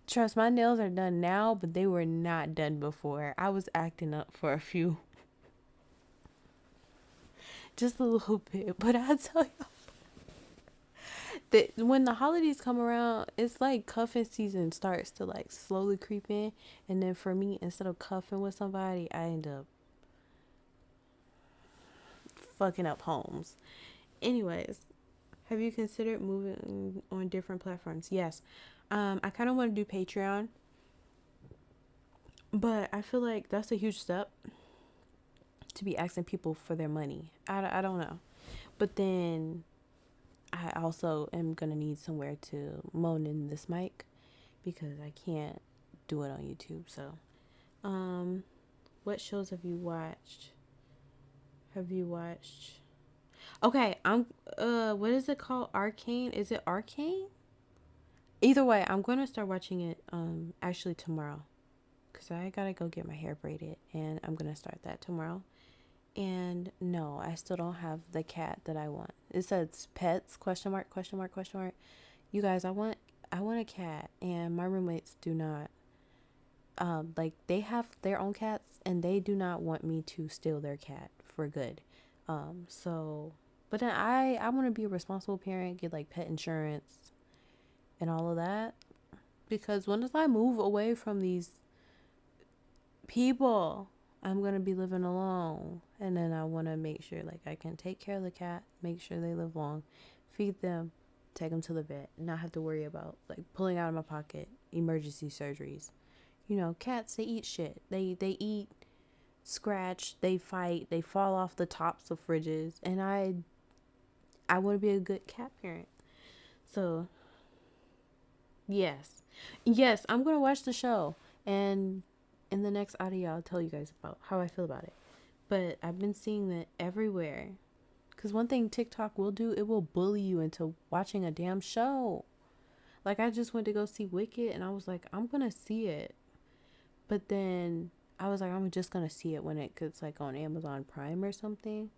Trust, my nails are done now, but they were not done before. I was acting up for a few. Just a little bit. But I'll tell y'all that when the holidays come around, it's like cuffing season starts to like slowly creep in. And then for me, instead of cuffing with somebody, I end up fucking up homes. Anyways, have you considered moving on different platforms? Yes. I kind of want to do Patreon, but I feel like that's a huge step to be asking people for their money. I don't know. But then I also am going to need somewhere to moan in this mic because I can't do it on YouTube. So, what shows have you watched? Okay, what is it called? Arcane? Is it Arcane? Either way, I'm going to start watching it actually tomorrow because I got to go get my hair braided and I'm going to start that tomorrow. And no, I still don't have the cat that I want. It says pets, question mark, question mark, question mark. You guys, I want a cat, and my roommates do not. Like they have their own cats, and they do not want me to steal their cat for good. So, but then I want to be a responsible parent, get like pet insurance and all of that, because once I move away from these people, I'm going to be living alone. And then I want to make sure like I can take care of the cat, make sure they live long, feed them, take them to the vet, not have to worry about like pulling out of my pocket emergency surgeries. You know, cats, they eat shit. They eat, scratch, they fight, they fall off the tops of fridges. And I want to be a good cat parent. So, yes. Yes, I'm going to watch the show. And in the next audio, I'll tell you guys about how I feel about it. But I've been seeing that everywhere. Because one thing TikTok will do, it will bully you into watching a damn show. Like, I just went to go see Wicked, and I was like, I'm going to see it. But then I was like, I'm just going to see it when it's like on Amazon Prime or something.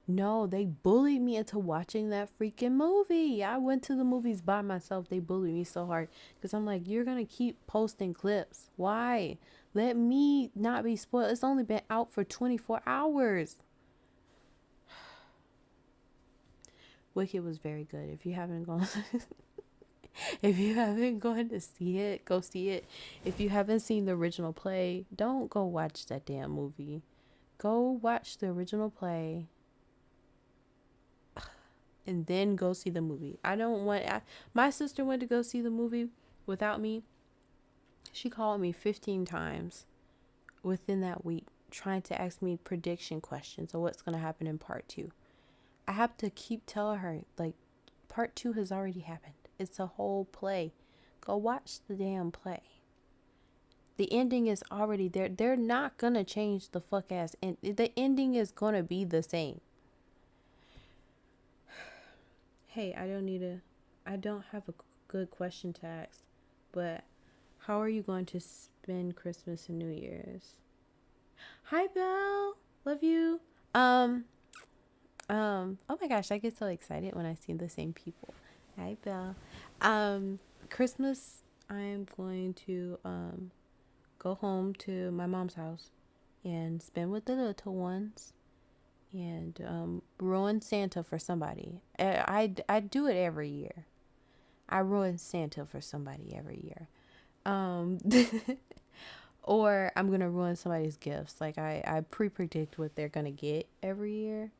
No, they bullied me into watching that freaking movie. I went to the movies by myself. They bullied me so hard because I'm like, you're going to keep posting clips. Why? Let me not be spoiled. It's only been out for 24 hours. Wicked was very good. If you haven't gone to see it, go see it. If you haven't seen the original play, don't go watch that damn movie. Go watch the original play and then go see the movie. My sister went to go see the movie without me. She called me 15 times within that week trying to ask me prediction questions of what's going to happen in part 2. I have to keep telling her, like, part 2 has already happened. It's a whole play. Go watch the damn play. The ending is already there. They're not going to change the fuck ass end. The ending is going to be the same. Hey, I don't have a good question to ask, but how are you going to spend Christmas and New Year's? Hi, Belle. Love you. Oh my gosh, I get so excited when I see the same people. Hi, Belle. Christmas, I'm going to, go home to my mom's house and spend with the little ones and ruin Santa for somebody. I do it every year. I ruin Santa for somebody every year. Or I'm gonna ruin somebody's gifts. Like I pre-predict what they're gonna get every year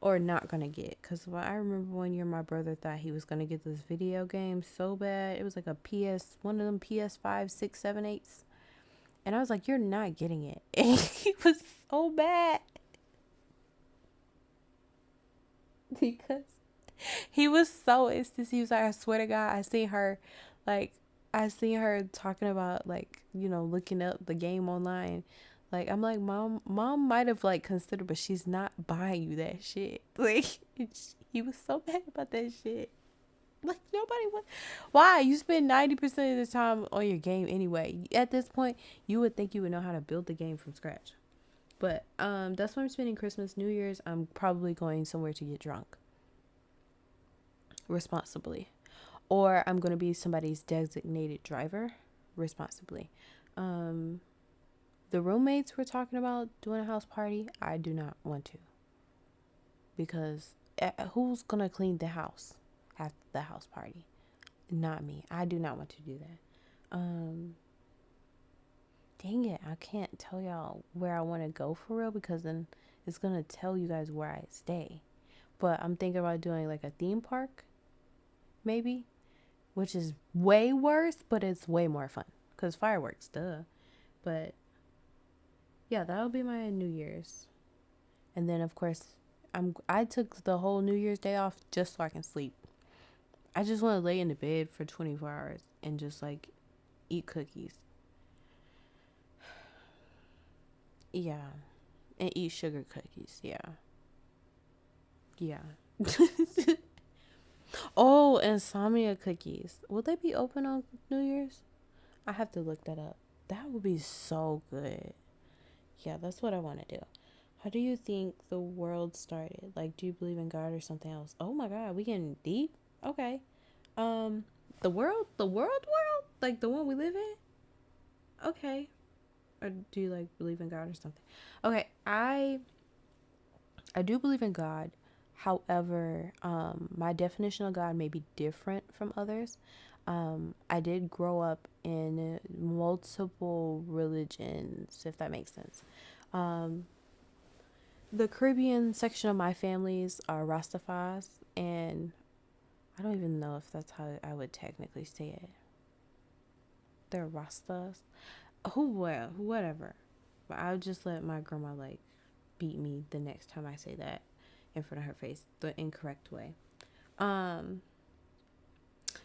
or not gonna get. Because I remember one year my brother thought he was gonna get this video game so bad. It was like one of them PS5 6 7 8s. And I was like, you're not getting it. And he was so bad. Because he was so instant. He was like, I swear to God, I seen her talking about, like, you know, looking up the game online. Like, I'm like, mom might have like considered, but she's not buying you that shit. Like, he was so bad about that shit. Like nobody would. Why? You spend 90% of the time on your game anyway. At this point, you would think you would know how to build the game from scratch. But that's why I'm spending Christmas, New Year's. I'm probably going somewhere to get drunk responsibly, or I'm going to be somebody's designated driver responsibly. Um, the roommates we're talking about doing a house party, I do not want to, because who's going to clean the house after the house party? Not me. I do not want to do that. Dang it, I can't tell y'all where I want to go for real, because then it's going to tell you guys where I stay. But I'm thinking about doing like a theme park, maybe, which is way worse, but it's way more fun because fireworks, duh. But yeah, that'll be my New Year's. And then of course, I took the whole New Year's day off just so I can sleep. I just want to lay in the bed for 24 hours and just like eat cookies. Yeah. And eat sugar cookies. Yeah. Yeah. Oh, insomnia cookies. Will they be open on New Year's? I have to look that up. That would be so good. Yeah, that's what I want to do. How do you think the world started? Like, do you believe in God or something else? Oh my God, we getting deep? Okay. Um, the world? Like the one we live in? Okay. Or do you like believe in God or something? Okay, I do believe in God. However, my definition of God may be different from others. I did grow up in multiple religions, if that makes sense. Um, the Caribbean section of my families are Rastafas, and I don't even know if that's how I would technically say it. They're Rastas. Who, well, whatever. But I'll just let my grandma like beat me the next time I say that in front of her face the incorrect way. Um,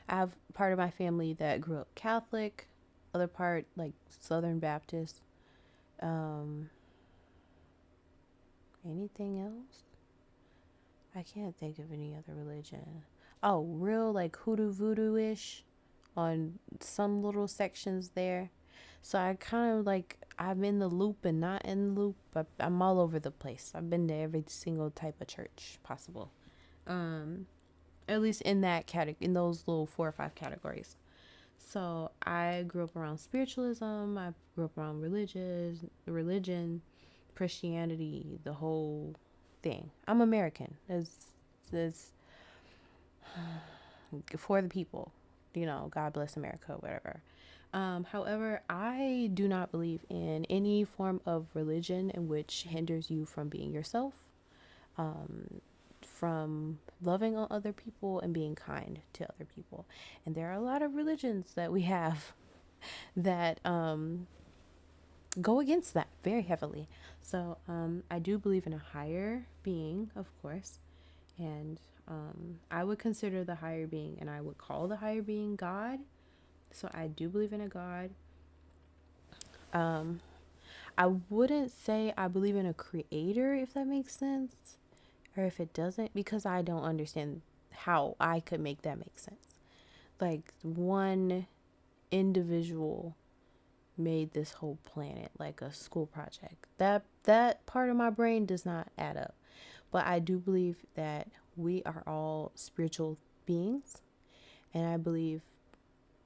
I have part of my family that grew up Catholic, other part like Southern Baptist. Um, anything else? I can't think of any other religion. Oh, real like hoodoo voodoo ish on some little sections there. So I kind of like, I'm in the loop and not in the loop, but I'm all over the place. I've been to every single type of church possible. Um, at least in that category, in those little 4 or 5 categories. So I grew up around spiritualism. I grew up around religion, Christianity, the whole thing. I'm American. It's for the people. You know, God bless America, whatever. However, I do not believe in any form of religion in which hinders you from being yourself, from loving on other people and being kind to other people. And there are a lot of religions that we have that go against that very heavily. So I do believe in a higher being, of course, and I would consider the higher being, and I would call the higher being God. So I do believe in a God. Um, I wouldn't say I believe in a creator, if that makes sense, or if it doesn't, because I don't understand how I could make that make sense. Like one individual made this whole planet like a school project. That part of my brain does not add up. But I do believe that we are all spiritual beings, and I believe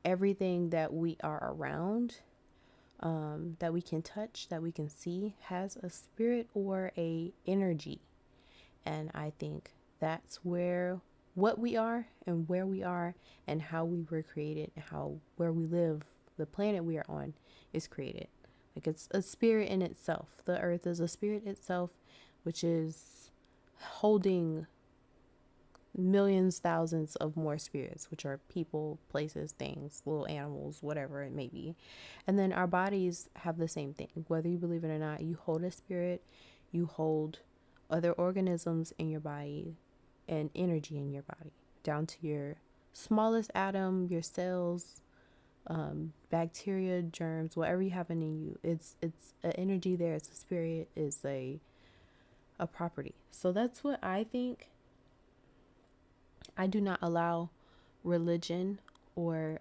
everything that we are around, that we can touch, that we can see, has a spirit or a energy. And I think that's where what we are and where we are and how we were created, how where we live, the planet we are on is created. Like it's a spirit in itself. The earth is a spirit itself, which is holding millions, thousands of more spirits, which are people, places, things, little animals, whatever it may be. And then our bodies have the same thing. Whether you believe it or not, you hold a spirit, you hold other organisms in your body and energy in your body, down to your smallest atom, your cells, bacteria, germs, whatever you have in you. It's an energy there. It's a spirit. It's a property. So that's what I think. I do not allow religion or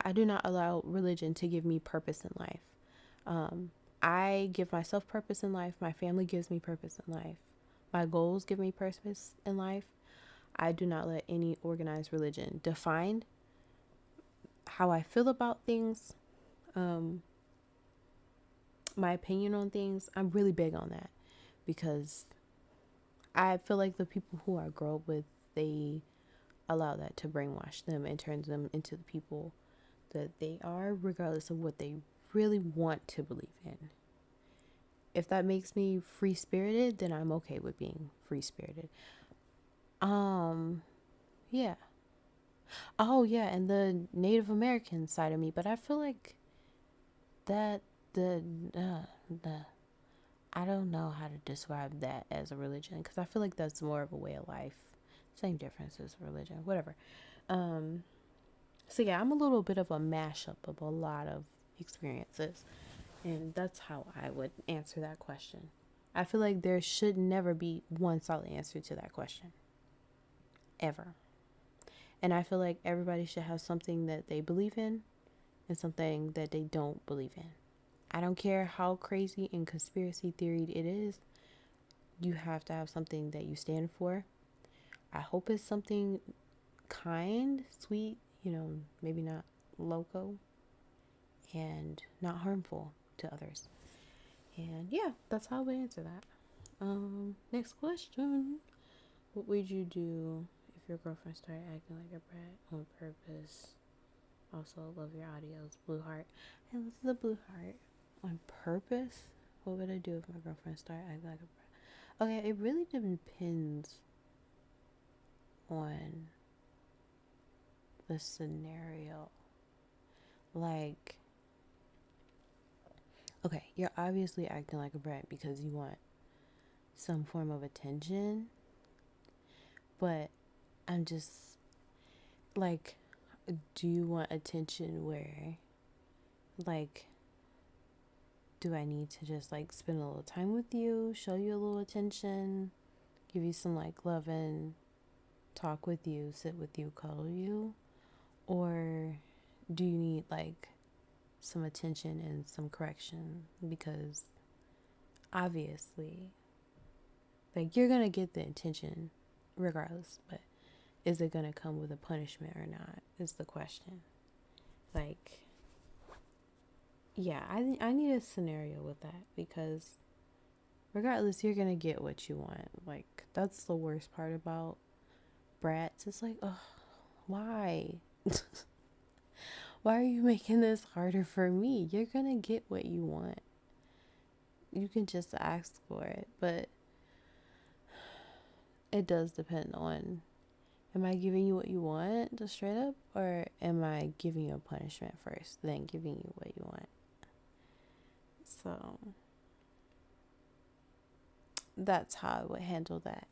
I do not allow religion to give me purpose in life. I give myself purpose in life. My family gives me purpose in life. My goals give me purpose in life. I do not let any organized religion define how I feel about things, my opinion on things. I'm really big on that because I feel like the people who I grow up with, they allow that to brainwash them and turn them into the people that they are, regardless of what they really want to believe in. If that makes me free spirited, then I'm okay with being free spirited. Yeah. Oh yeah, and the Native American side of me, but I feel like that the I don't know how to describe that as a religion because I feel like that's more of a way of life. Same difference as religion, whatever. So yeah, I'm a little bit of a mashup of a lot of experiences, and that's how I would answer that question. I feel like there should never be one solid answer to that question, ever. And I feel like everybody should have something that they believe in and something that they don't believe in. I don't care how crazy and conspiracy theoried it is. You have to have something that you stand for. I hope it's something kind, sweet, maybe not loco, and not harmful to others. And yeah, that's how I would answer that. Next question. What would you do if your girlfriend started acting like a brat on purpose? Also, love your audios. Blue heart. And this is a blue heart. On purpose? What would I do if my girlfriend started acting like a brat? Okay, it really depends on the scenario. Like, okay, you're obviously acting like a brat because you want some form of attention. But I'm just like, do you want attention where, like, do I need to just like spend a little time with you, show you a little attention, give you some like love and talk with you, sit with you, cuddle you? Or do you need like some attention and some correction? Because obviously, like, you're gonna get the attention regardless, but is it gonna come with a punishment or not is the question. Like, yeah, I need a scenario with that because regardless, you're gonna get what you want. Like, that's the worst part about brats. It's like, oh, why? Why are you making this harder for me? You're gonna get what you want. You can just ask for it, but it does depend on, am I giving you what you want, just straight up, or am I giving you a punishment first, then giving you what you want? So that's how I would handle that.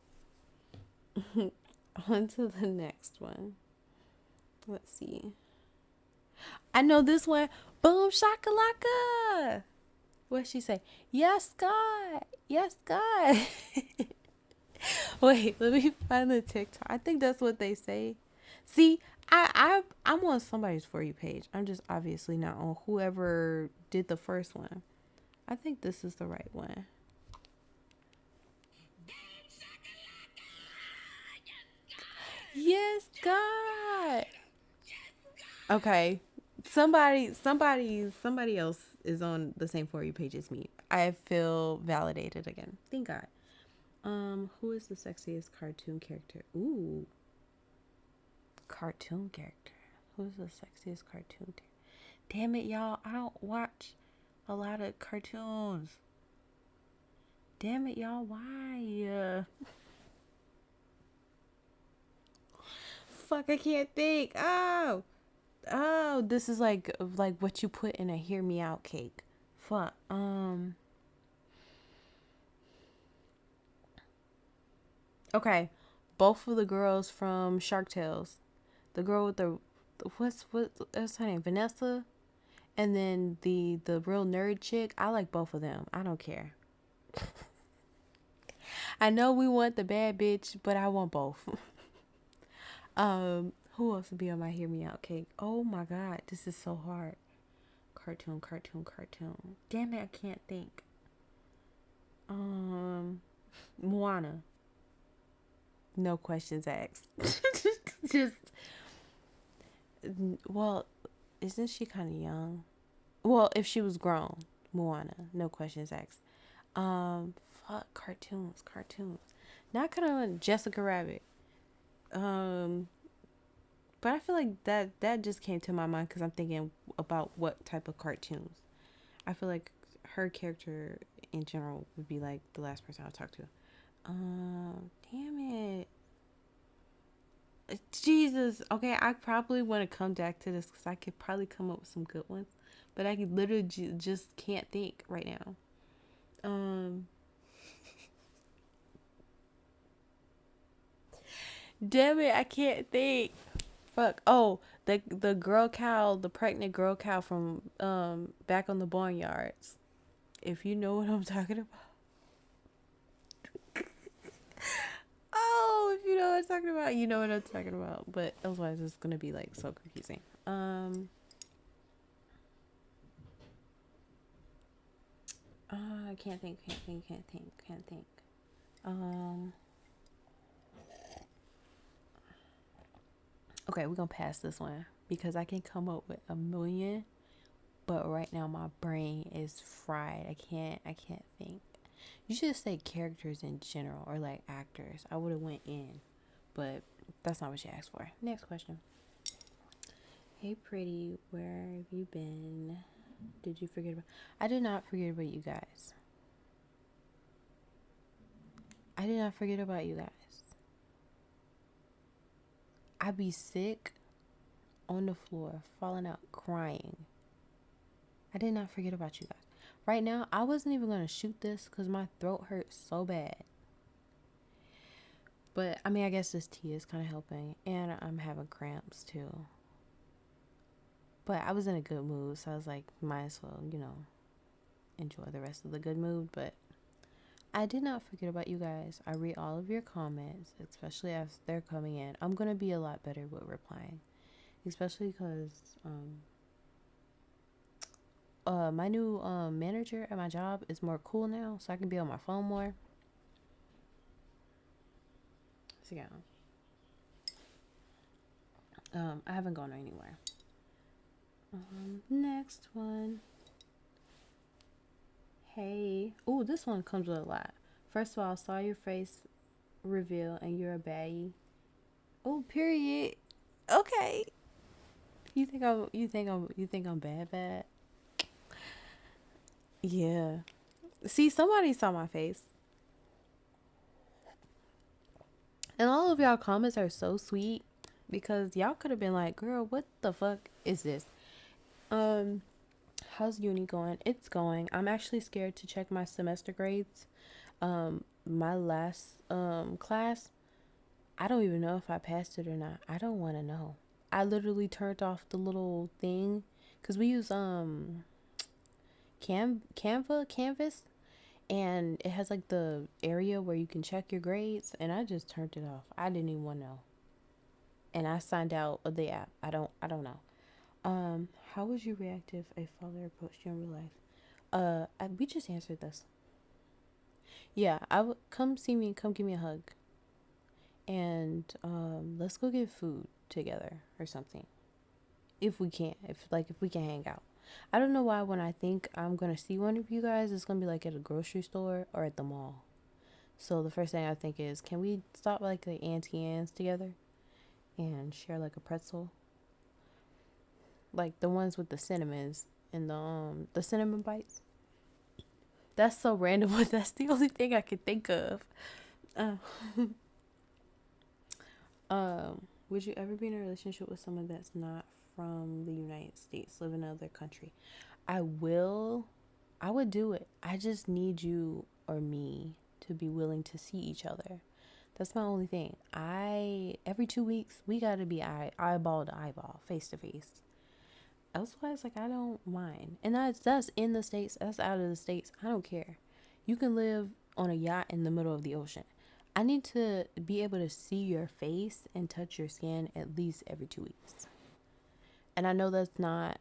On to the next one. Let's see. I know this one. Boom shakalaka. What'd she say? Yes, God. Yes, God. Wait, let me find the TikTok. I think that's what they say. See, I'm on somebody's For You page. I'm just obviously not on whoever did the first one. I think this is the right one. Yes, God. Okay. Somebody else is on the same For You page as me. I feel validated again. Thank God. Who is the sexiest cartoon character? Ooh. Cartoon character. Who's the sexiest cartoon? Damn it, y'all. I don't watch a lot of cartoons. Damn it, y'all. Why? Fuck, I can't think. Oh, this is like what you put in a hear me out cake. Fuck. Okay, both of the girls from Shark Tales, the girl with the what's her name, Vanessa, and then the real nerd chick. I like both of them. I don't care. I know we want the bad bitch, but I want both. Who else would be on my hear me out cake? Oh my god, this is so hard. Cartoon. Damn it, I can't think. Moana. No questions asked. Just well, isn't she kind of young? Well, if she was grown, Moana. No questions asked. Fuck cartoons. Not kind of Jessica Rabbit. But I feel like that just came to my mind because I'm thinking about what type of cartoons. I feel like her character in general would be like the last person I'll talk to. Damn it. Jesus. Okay, I probably want to come back to this because I could probably come up with some good ones, but I could literally just can't think right now. Damn it, I can't think. Fuck. Oh, the girl cow, the pregnant girl cow from back on the barnyards. If you know what I'm talking about. Oh, if you know what I'm talking about, you know what I'm talking about. But otherwise, it's gonna be like so confusing. I can't think. Okay, we're gonna pass this one because I can come up with a million, but right now my brain is fried. I can't think. You should say characters in general or like actors. I would have went in, but that's not what you asked for. Next question. Hey pretty, where have you been? Did you forget about I did not forget about you guys. I did not forget about you guys. I be sick on the floor, falling out crying. I did not forget about you guys. Right now, I wasn't even going to shoot this because my throat hurts so bad. But, I mean, I guess this tea is kind of helping. And I'm having cramps, too. But I was in a good mood, so I was like, might as well, enjoy the rest of the good mood. But I did not forget about you guys. I read all of your comments, especially as they're coming in. I'm going to be a lot better with replying. Especially because my new manager at my job is more cool now, so I can be on my phone more. So yeah, I haven't gone anywhere. Next one. Hey, oh, this one comes with a lot. First of all, I saw your face reveal, and you're a baddie. Oh, period. Okay. You think I'm bad? Yeah. See, somebody saw my face. And all of y'all comments are so sweet because y'all could have been like, girl, what the fuck is this? How's uni going? It's going. I'm actually scared to check my semester grades. My last class, I don't even know if I passed it or not. I don't want to know. I literally turned off the little thing because we use Canvas, and it has like the area where you can check your grades, and I just turned it off. I didn't even want to know. And I signed out of the app. I don't know. How would you react if a father approached you in real life? We just answered this. Yeah, I would come see me, come give me a hug, and let's go get food together or something. If we can, if we can hang out. I don't know why when I think I'm gonna see one of you guys, it's gonna be like at a grocery store or at the mall. So the first thing I think is, can we stop like the Auntie Anne's together and share like a pretzel, like the ones with the cinnamons and the cinnamon bites. That's so random, but that's the only thing I could think of. Uh, would you ever be in a relationship with someone that's not from the United States, live in another country? I will. I would do it. I just need you or me to be willing to see each other. That's my only thing. Every 2 weeks we gotta be eyeball to eyeball, face to face. Elsewise, like I don't mind, and that's in the States. That's out of the States. I don't care. You can live on a yacht in the middle of the ocean. I need to be able to see your face and touch your skin at least every 2 weeks. And I know that's not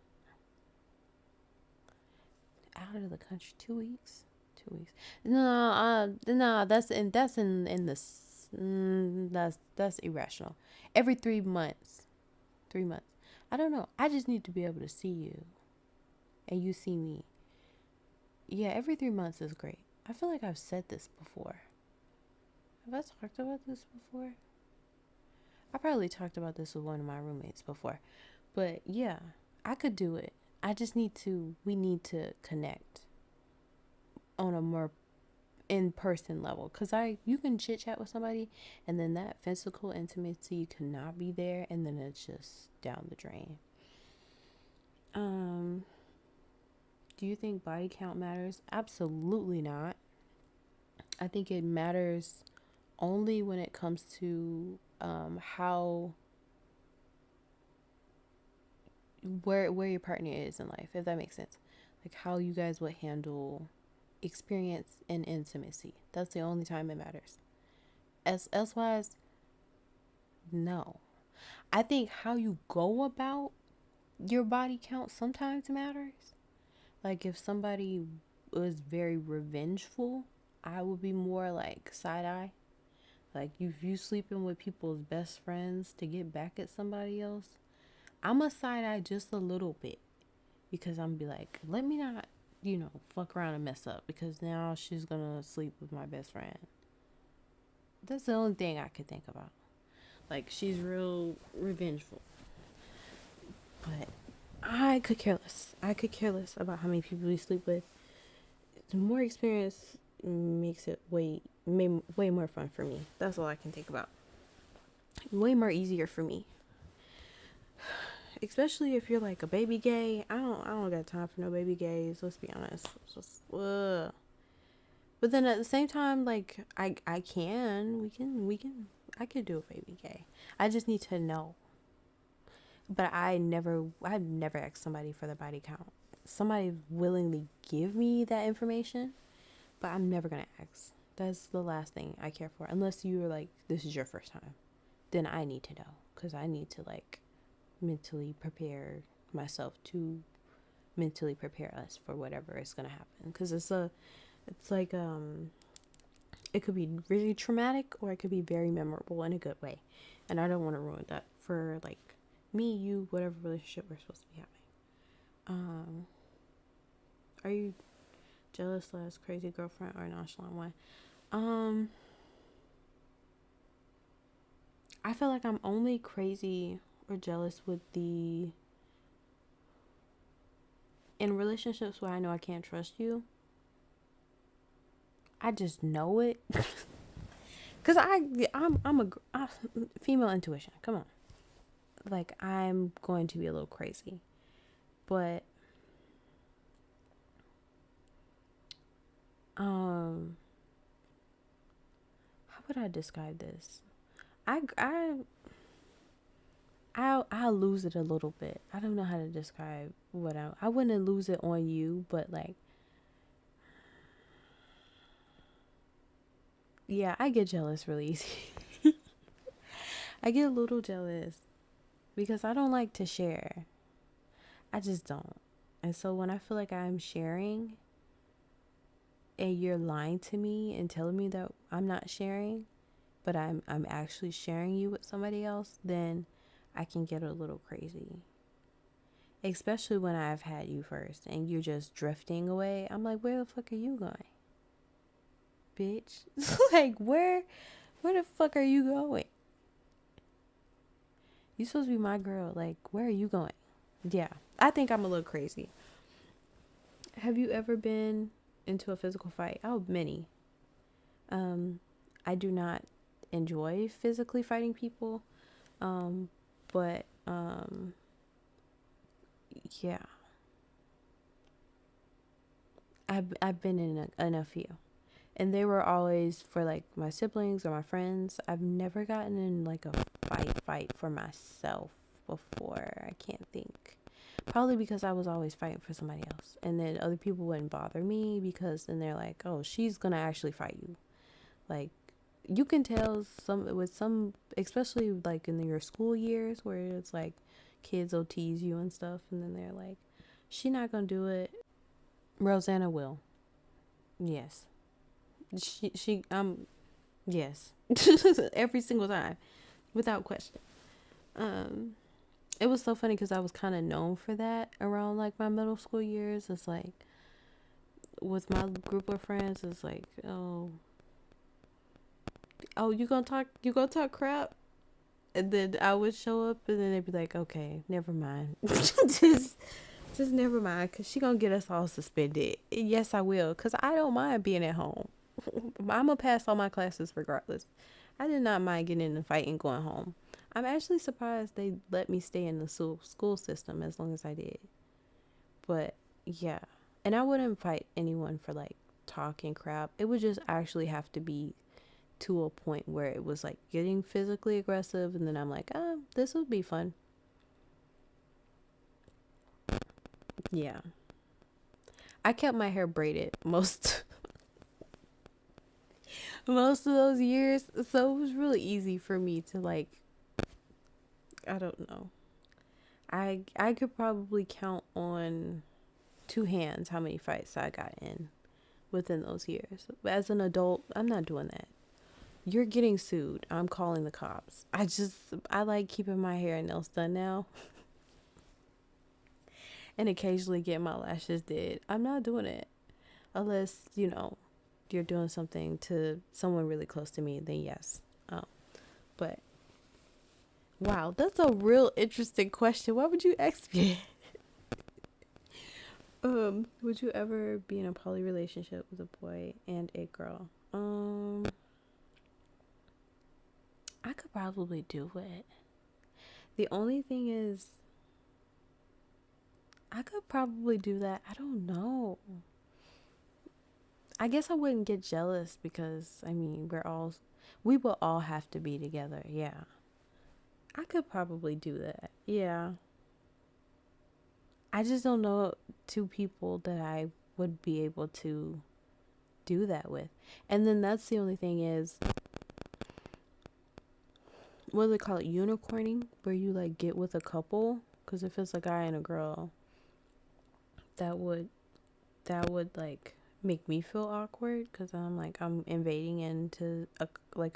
out of the country. 2 weeks. 2 weeks. No. That's in this. That's irrational. Every 3 months. 3 months. I don't know. I just need to be able to see you, and you see me. Yeah, every 3 months is great. I feel like I've said this before. Have I talked about this before? I probably talked about this with one of my roommates before. But yeah, I could do it. We need to connect on a more in-person level. Because you can chit-chat with somebody and then that physical intimacy cannot be there and then it's just down the drain. Do you think body count matters? Absolutely not. I think it matters only when it comes to how where your partner is in life, if that makes sense. Like how you guys would handle experience and intimacy. That's the only time it matters. Elsewise, no. I think how you go about your body count sometimes matters. Like if somebody was very revengeful, I would be more like side eye. Like if you sleeping with people's best friends to get back at somebody else, I'm a side eye just a little bit because I'm be like, let me not, fuck around and mess up because now she's gonna sleep with my best friend. That's the only thing I could think about. Like she's real revengeful. But I could care less. I could care less about how many people we sleep with. The more experience makes it way more fun for me. That's all I can think about. Way more easier for me. Especially if you're like a baby gay. I don't got time for no baby gays. Let's be honest. It's just But then at the same time, like I can I could do a baby gay. I just need to know. But I'd never ask somebody for the body count. Somebody willingly give me that information, but I'm never gonna ask. That's the last thing I care for. Unless you're like, this is your first time, then I need to know because I need to like mentally prepare myself to mentally prepare us for whatever is gonna happen. Because it's like it could be really traumatic or it could be very memorable in a good way, and I don't want to ruin that for like me, you, whatever relationship we're supposed to be having. Are you jealous / crazy girlfriend or nonchalant one? I feel like I'm only crazy or jealous in relationships where I know I can't trust you. I just know it. Cause I'm a female intuition. Come on. Like I'm going to be a little crazy, but how would I describe this? I'll lose it a little bit. I don't know how to describe what I wouldn't lose it on you, but like, yeah, I get jealous really easy. I get a little jealous because I don't like to share. I just don't. And so when I feel like I'm sharing and you're lying to me and telling me that I'm not sharing, but I'm actually sharing you with somebody else, then I can get a little crazy. Especially when I've had you first and you're just drifting away. I'm like, where the fuck are you going? Bitch. Like, where the fuck are you going? You supposed to be my girl. Like, where are you going? Yeah, I think I'm a little crazy. Have you ever been into a physical fight? Oh, many. I do not enjoy physically fighting people. But yeah. I've been in a few. And they were always for like my siblings or my friends. I've never gotten in like a fight for myself before. I can't think. Probably because I was always fighting for somebody else. And then other people wouldn't bother me because then they're like, oh, she's going to actually fight you. Like, you can tell some with some, especially like in your school years where it's like kids will tease you and stuff, and then they're like, she not gonna do it. Rosanna will. Yes. She yes. Every single time, without question. Um it was so funny because I was kind of known for that around like my middle school years. It's like with my group of friends, it's like, oh, you gonna talk crap, and then I would show up, and then they'd be like, okay, never mind, just never mind, cause she gonna get us all suspended. Yes, I will, cause I don't mind being at home. I'm gonna pass all my classes regardless. I did not mind getting in a fight and going home. I'm actually surprised they let me stay in the school system as long as I did. But yeah, and I wouldn't fight anyone for like talking crap. It would just actually have to be to a point where it was like getting physically aggressive, and then I'm like, this would be fun. Yeah. I kept my hair braided most of those years, so it was really easy for me to like, I don't know. I could probably count on two hands how many fights I got in within those years. But as an adult, I'm not doing that. You're getting sued. I'm calling the cops. I like keeping my hair and nails done now. And occasionally get my lashes did. I'm not doing it. Unless, you're doing something to someone really close to me, then yes. But wow, that's a real interesting question. Why would you ask me? Would you ever be in a poly relationship with a boy and a girl? I could probably do it. The only thing is, I could probably do that. I don't know. I guess I wouldn't get jealous because, I mean, we will all have to be together. Yeah. I could probably do that. Yeah. I just don't know two people that I would be able to do that with. And then that's the only thing is, what do they call it? Unicorning, where you like get with a couple. Because if it's a guy and a girl, that would like make me feel awkward because I'm invading into a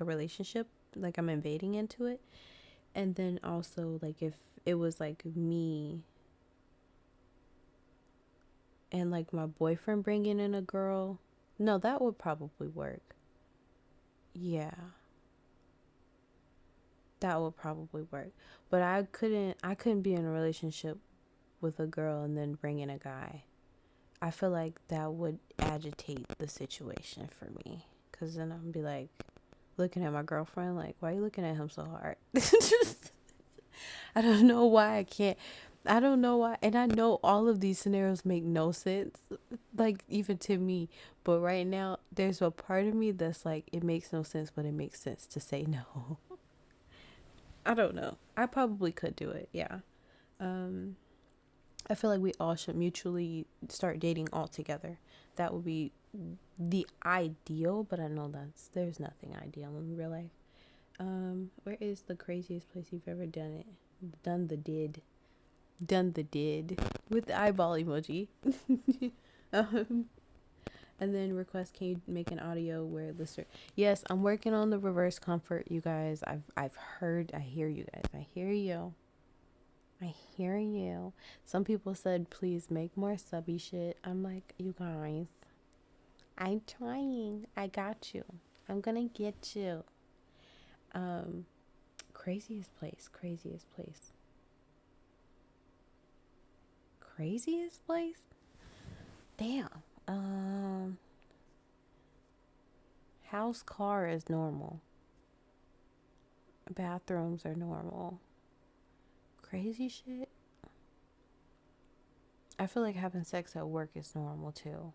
relationship, like I'm invading into it. And then also like if it was like me and like my boyfriend bringing in a girl, no, that would probably work. Yeah, that would probably work. But I couldn't be in a relationship with a girl and then bring in a guy. I feel like that would agitate the situation for me, because then I'd be like looking at my girlfriend like, why are you looking at him so hard? I don't know why I can't. I don't know why. And I know all of these scenarios make no sense, like even to me. But right now, there's a part of me that's like, it makes no sense, but it makes sense to say no. I don't know. I probably could do it. Yeah. Um, I feel like we all should mutually start dating all together. That would be the ideal, but I know there's nothing ideal in real life. Where is the craziest place you've ever done it? Done the did. Done the did. With the eyeball emoji. um, and then request, can you make an audio where listener? Yes, I'm working on the reverse comfort, you guys. I've heard, I hear you guys. I hear you. I hear you. Some people said, please make more subby shit. I'm like, you guys, I'm trying. I got you. I'm gonna get you. Craziest place. Craziest place. Craziest place? Damn. House, car is normal. Bathrooms are normal. Crazy shit? I feel like having sex at work is normal too.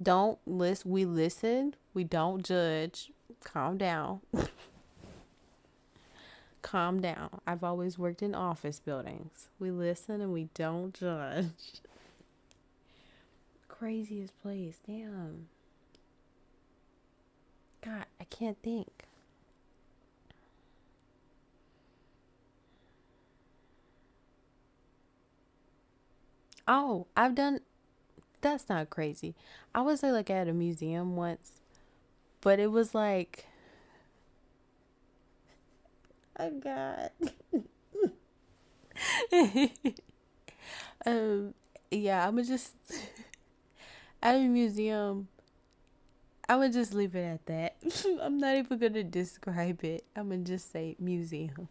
Don't listen. We listen. We don't judge. Calm down. Calm down. I've always worked in office buildings. We listen and we don't judge. Craziest place. Damn. God, I can't think. Oh, I've done, that's not crazy. I would say like at a museum once, but it was like, oh God. um, yeah, I'm gonna just, at a museum, I would just leave it at that. I'm not even gonna describe it. I'm gonna just say museum.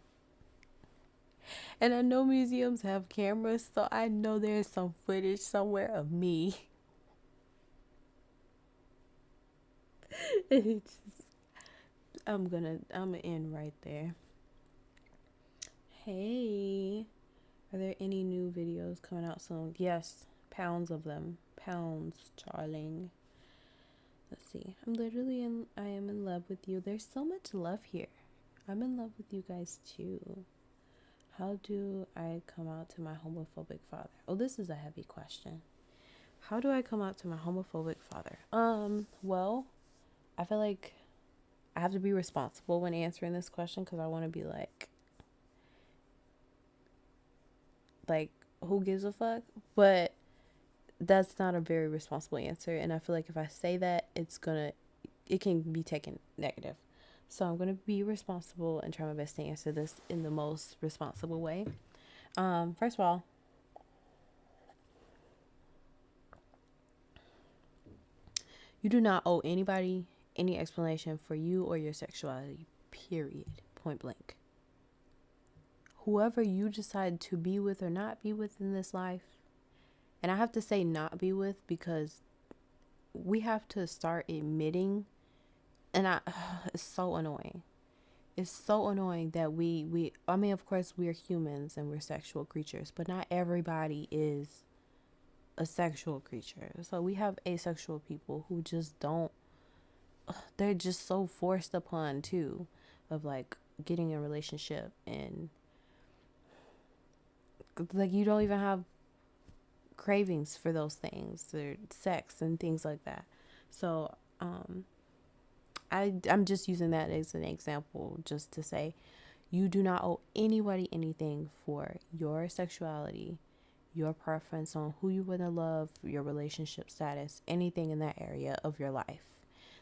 And I know museums have cameras, so I know there's some footage somewhere of me. It's just, I'm gonna end right there. Hey, are there any new videos coming out soon? Yes, pounds of them. Pounds, darling. Let's see. I am in love with you. There's so much love here. I'm in love with you guys too. How do I come out to my homophobic father? Oh, this is a heavy question. How do I come out to my homophobic father? Well, I feel like I have to be responsible when answering this question because I want to be like, who gives a fuck? But that's not a very responsible answer. And I feel like if I say that, it can be taken negative. So I'm going to be responsible and try my best to answer this in the most responsible way. First of all, you do not owe anybody any explanation for you or your sexuality, period. Point blank. Whoever you decide to be with or not be with in this life, and I have to say not be with because we have to start admitting, and it's so annoying. It's so annoying that I mean, of course, we're humans and we're sexual creatures, but not everybody is a sexual creature. So we have asexual people who just don't, they're just so forced upon too, of like getting a relationship, and like you don't even have cravings for those things or sex and things like that. So I'm just using that as an example just to say you do not owe anybody anything for your sexuality, your preference on who you want to love, your relationship status, anything in that area of your life.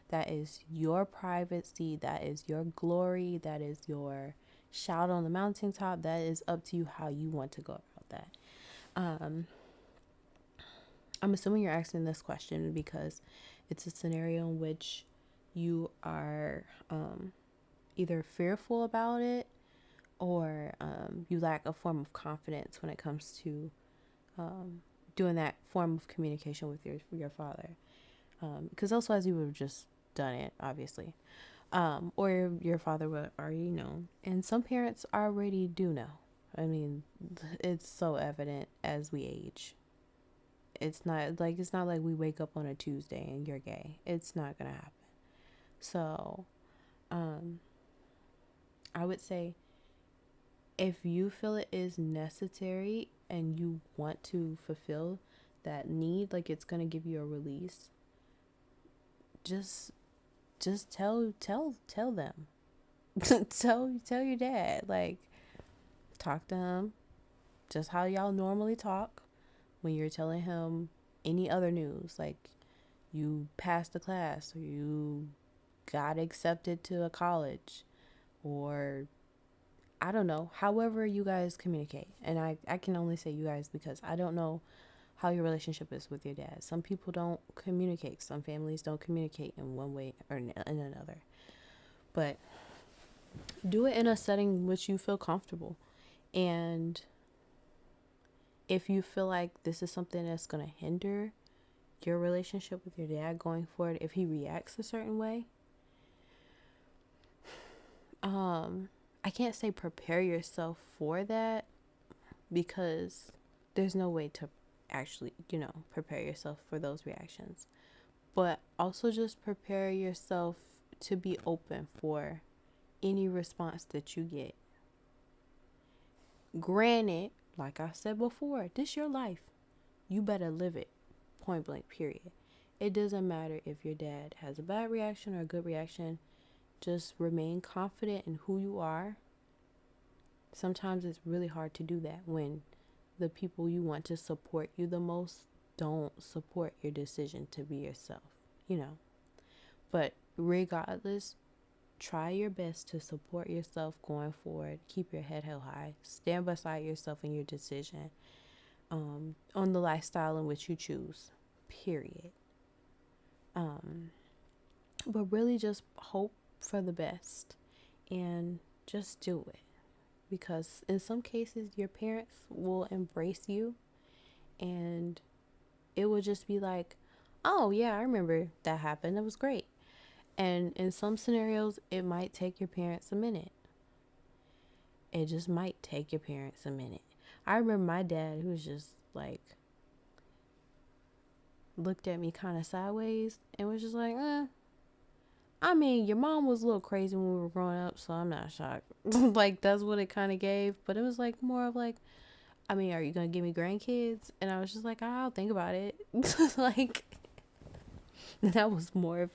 That is your privacy, that is your glory, that is your shout on the mountaintop. That is up to you how you want to go about that. I'm assuming you're asking this question because it's a scenario in which you are either fearful about it or you lack a form of confidence when it comes to doing that form of communication with your father. Because otherwise you would have just done it, obviously. Or your father would already know. And some parents already do know. I mean, it's so evident as we age. It's not like we wake up on a Tuesday and you're gay. It's not gonna happen. So, I would say if you feel it is necessary and you want to fulfill that need, like it's gonna give you a release, just tell them. tell your dad, like, talk to him just how y'all normally talk when you're telling him any other news, like you passed the class or you got accepted to a college, or I don't know, however you guys communicate. And I can only say you guys because I don't know how your relationship is with your dad. Some people don't communicate. Some families don't communicate in one way or in another. But do it in a setting in which you feel comfortable. And if you feel like this is something that's going to hinder your relationship with your dad going forward, if he reacts a certain way, I can't say prepare yourself for that because there's no way to actually, prepare yourself for those reactions. But also just prepare yourself to be open for any response that you get. Granted, like I said before, this your life. You better live it. Point blank, period. It doesn't matter if your dad has a bad reaction or a good reaction. Just remain confident in who you are. Sometimes it's really hard to do that when the people you want to support you the most don't support your decision to be yourself, you know. But regardless, try your best to support yourself going forward. Keep your head held high. Stand beside yourself in your decision on the lifestyle in which you choose, period. But really just hope for the best and just do it. Because in some cases, your parents will embrace you and it will just be like, oh, yeah, I remember that happened. It was great. And in some scenarios, it might take your parents a minute. It just might take your parents a minute. I remember my dad, who was just like, looked at me kind of sideways and was just like, I mean, your mom was a little crazy when we were growing up, so I'm not shocked. Like, that's what it kind of gave. But it was like more of like, I mean, are you going to give me grandkids? And I was just like, I'll think about it. Like, that was more of,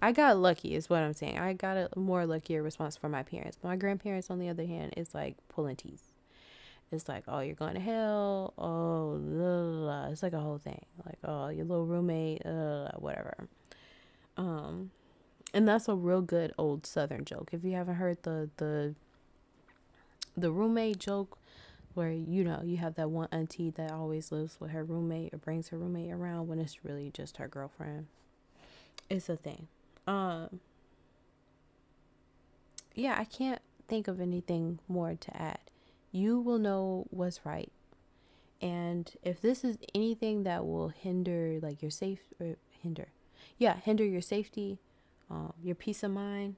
I got lucky is what I'm saying. I got a more luckier response from my parents. My grandparents, on the other hand, is like pulling teeth. It's like, oh, you're going to hell. Oh, blah, blah, blah. It's like a whole thing. Like, oh, your little roommate, whatever. And that's a real good old Southern joke. If you haven't heard the roommate joke, where, you know, you have that one auntie that always lives with her roommate or brings her roommate around when it's really just her girlfriend. It's a thing. Yeah, I can't think of anything more to add. You will know what's right. And if this is anything that will hinder like your hinder your safety, your peace of mind,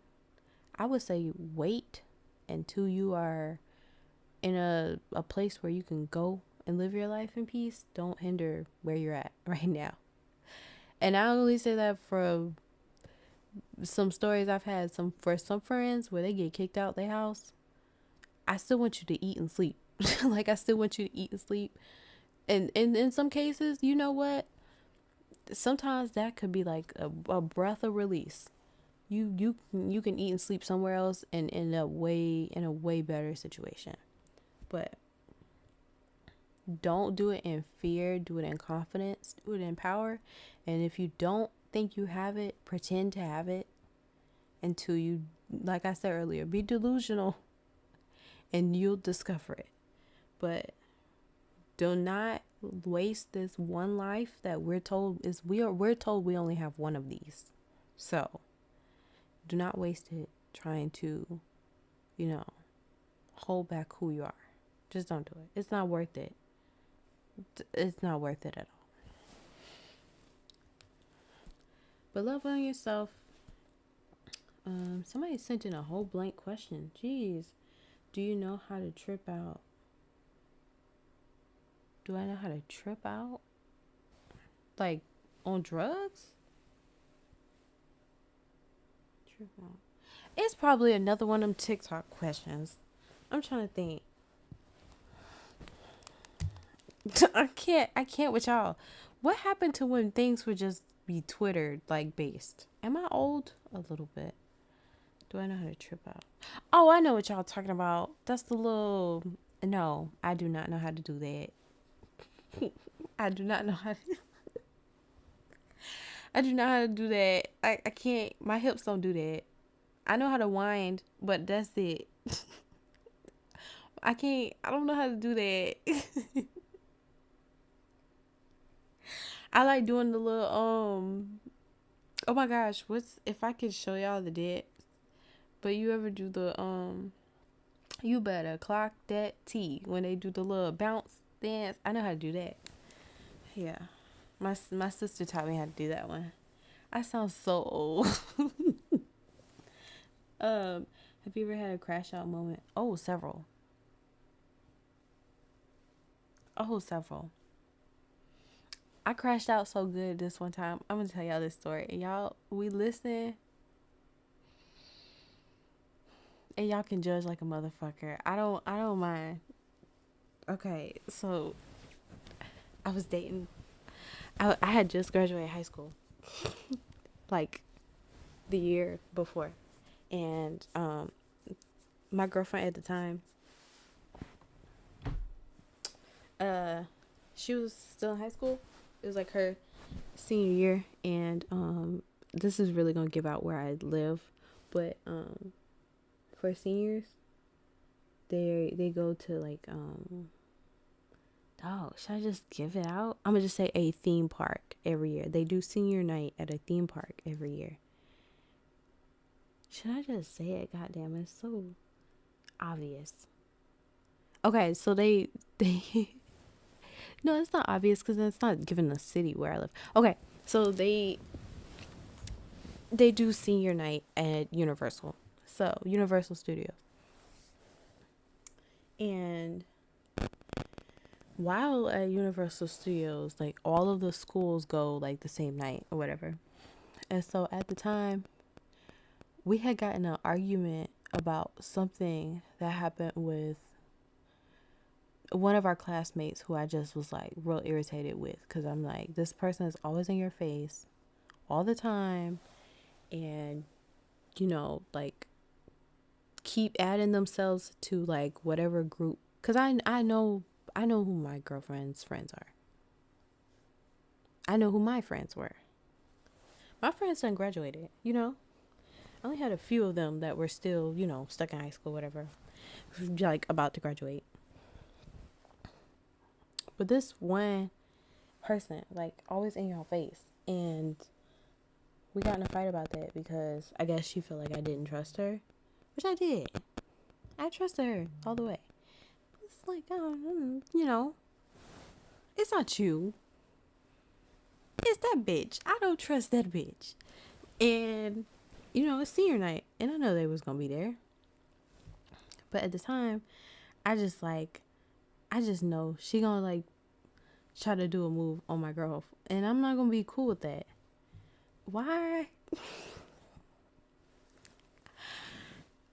I would say wait until you are in a place where you can go and live your life in peace. Don't hinder where you're at right now. And I only say that from some stories I've had for some friends where they get kicked out their house. I still want you to eat and sleep. Like, I still want you to eat and sleep. And in some cases, you know what? Sometimes that could be like a breath of release. You can eat and sleep somewhere else and end up in a way better situation. But don't do it in fear. Do it in confidence. Do it in power. And if you don't think you have it, pretend to have it until you, like I said earlier, be delusional and you'll discover it. But do not waste this one life that we're told we only have one of these. So do not waste it trying to, you know, hold back who you are. Just don't do it. It's not worth it. It's not worth it at all. But love on yourself. Somebody sent in a whole blank question. Jeez. Do you know how to trip out? Do I know how to trip out? Like, on drugs? Trip out. It's probably another one of them TikTok questions. I'm trying to think. I can't with y'all. What happened to when things would just be Twitter like based? Am I old? A little bit. Do I know how to trip out? Oh, I know what y'all talking about. That's the little. No, I do not know how to do that. I do not know how to. I do not know how to do that. I can't. My hips don't do that. I know how to wind, but that's it. I can't. I don't know how to do that. I like doing the little oh my gosh, what's if I could show y'all the dance, but you ever do the you better clock that T when they do the little bounce dance? I know how to do that. Yeah. My sister taught me how to do that one. I sound so old. Have you ever had a crash out moment? Oh, several. I crashed out so good this one time. I'm gonna tell y'all this story. And y'all, we listen. And y'all can judge like a motherfucker. I don't mind. Okay, so I was dating. I had just graduated high school. Like the year before. And my girlfriend at the time, she was still in high school. It was like her senior year, and this is really gonna give out where I live, but for seniors, they go to like oh, should I just give it out? I'm gonna just say a theme park every year. They do senior night at a theme park every year. Should I just say it? Goddamn, it's so obvious. Okay, so they no, it's not obvious because it's not given the city where I live. Okay, so they do senior night at Universal, so Universal Studios, and while at Universal Studios, like all of the schools go like the same night or whatever. And so at the time, we had gotten an argument about something that happened with one of our classmates who I just was like real irritated with, because I'm like, this person is always in your face all the time, and you know, like keep adding themselves to like whatever group, because I know who my girlfriend's friends are. I know who my friends were. My friends done graduated, you know. I only had a few of them that were still, you know, stuck in high school, whatever, like about to graduate. But this one person, like, always in your face, and we got in a fight about that because I guess she felt like I didn't trust her, which I did. I trusted her all the way. It's like, you know, it's not you. It's that bitch. I don't trust that bitch. And, you know, it's senior night, and I know they was gonna be there. But at the time, I just know she gonna like try to do a move on my girl, and I'm not gonna be cool with that. Why?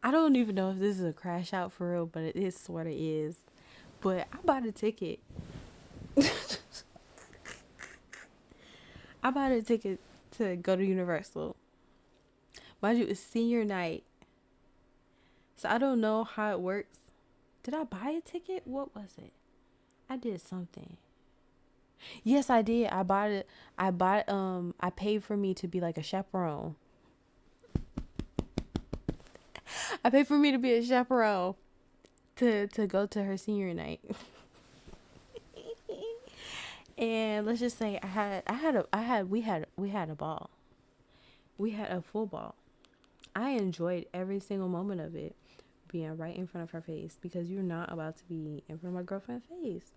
I don't even know if this is a crash out for real, but it sort of is. But I bought a ticket. I bought a ticket to go to Universal. Mind you, it's senior night, so I don't know how it works. Did I buy a ticket? What was it? I did something. Yes, I did. I bought it. I paid for me to be like a chaperone. I paid for me to be a chaperone to go to her senior night. And let's just say we had a ball. We had a full ball. I enjoyed every single moment of it, being right in front of her face, because you're not about to be in front of my girlfriend's face.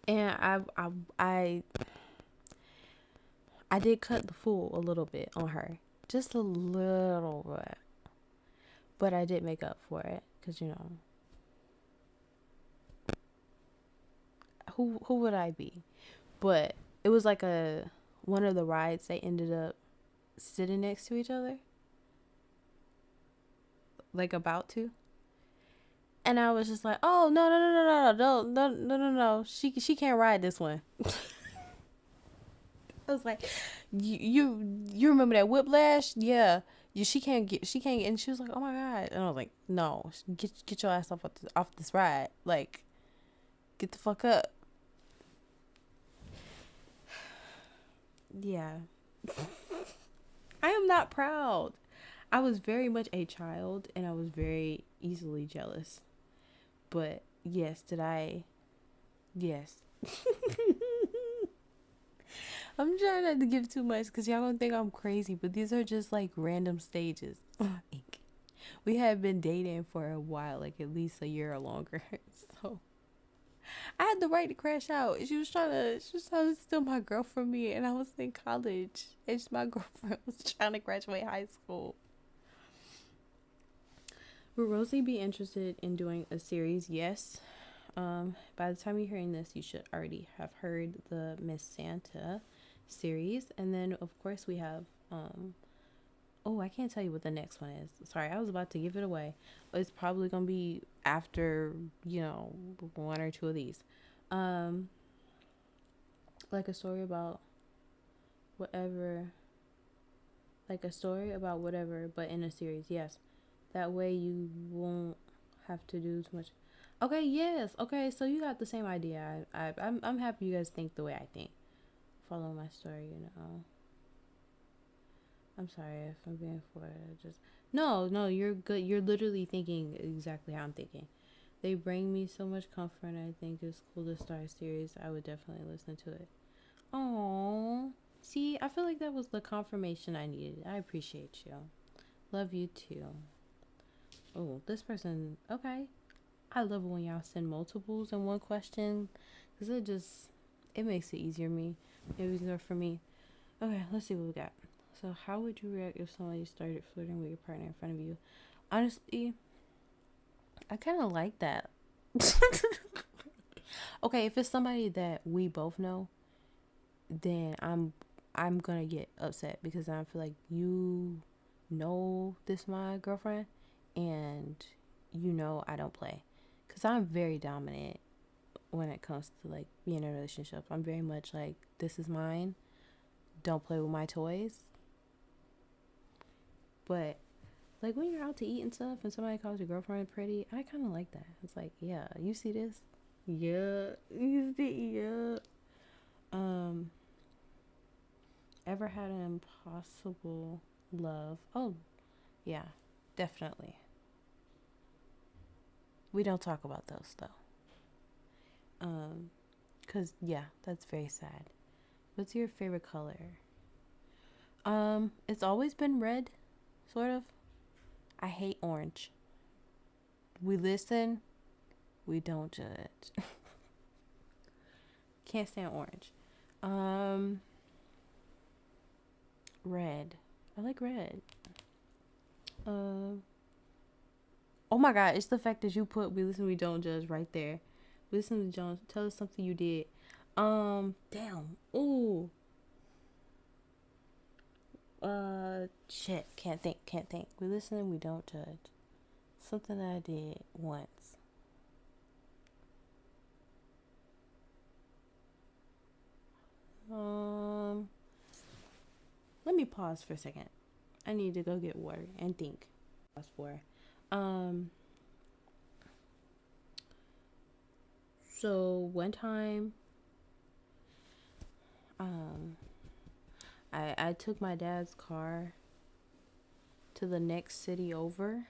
And I did cut the fool a little bit on her, just a little bit, but I did make up for it, because you know, who would I be? But it was like one of the rides, they ended up sitting next to each other, like about to. And I was just like, oh no, she can't ride this one. I was like, you remember that whiplash? Yeah. She can't get, and she was like, oh my god. And I was like, no, get your ass off this ride. Like, get the fuck up. Yeah. I am not proud. I was very much a child, and I was very easily jealous. But yes, yes. I'm trying not to give too much because y'all gonna think I'm crazy, but these are just like random stages. We had been dating for a while, like at least a year or longer. So I had the right to crash out. She was trying to steal my girl from me, and I was in college, and my girlfriend was trying to graduate high school. Will Rosy be interested in doing a series? Yes. By the time you're hearing this, you should already have heard the Miss Santa series, and then of course we have oh, I can't tell you what the next one is. Sorry, I was about to give it away. It's probably gonna be after, you know, one or two of these. Like a story about whatever, but in a series. Yes, that way you won't have to do too much. Okay, yes. Okay, so you got the same idea. I'm happy you guys think the way I think. Follow my story, you know. I'm sorry if I'm being forward. Just no, you're good. You're literally thinking exactly how I'm thinking. They bring me so much comfort, and I think it's cool to start a series. I would definitely listen to it. Oh, see, I feel like that was the confirmation I needed. I appreciate you. Love you too. Oh, this person. Okay, I love it when y'all send multiples in one question, cause it makes it easier me. Easier for me. Okay, let's see what we got. So, how would you react if somebody started flirting with your partner in front of you? Honestly, I kind of like that. Okay, if it's somebody that we both know, then I'm gonna get upset because I feel like you know this my girlfriend, and you know I don't play, cause I'm very dominant when it comes to like being in a relationship. I'm very much like, this is mine. Don't play with my toys. But like when you're out to eat and stuff and somebody calls your girlfriend pretty, I kind of like that. It's like, yeah, you see this? Yeah, you see, yeah. Um, ever had an impossible love? Oh, yeah, definitely. We don't talk about those though. Cause yeah, that's very sad. What's your favorite color? It's always been red, sort of. I hate orange. We listen, we don't judge. Can't stand orange. Um, red. I like red. Um, oh my God, it's the fact that you put "we listen, we don't judge" right there. We listen to Jones. Tell us something you did. Damn. Ooh. Shit. Can't think. Can't think. We listen, we don't judge. Something that I did once. Um, let me pause for a second. I need to go get water and think. Pause for. Um. So one time, um, I took my dad's car to the next city over.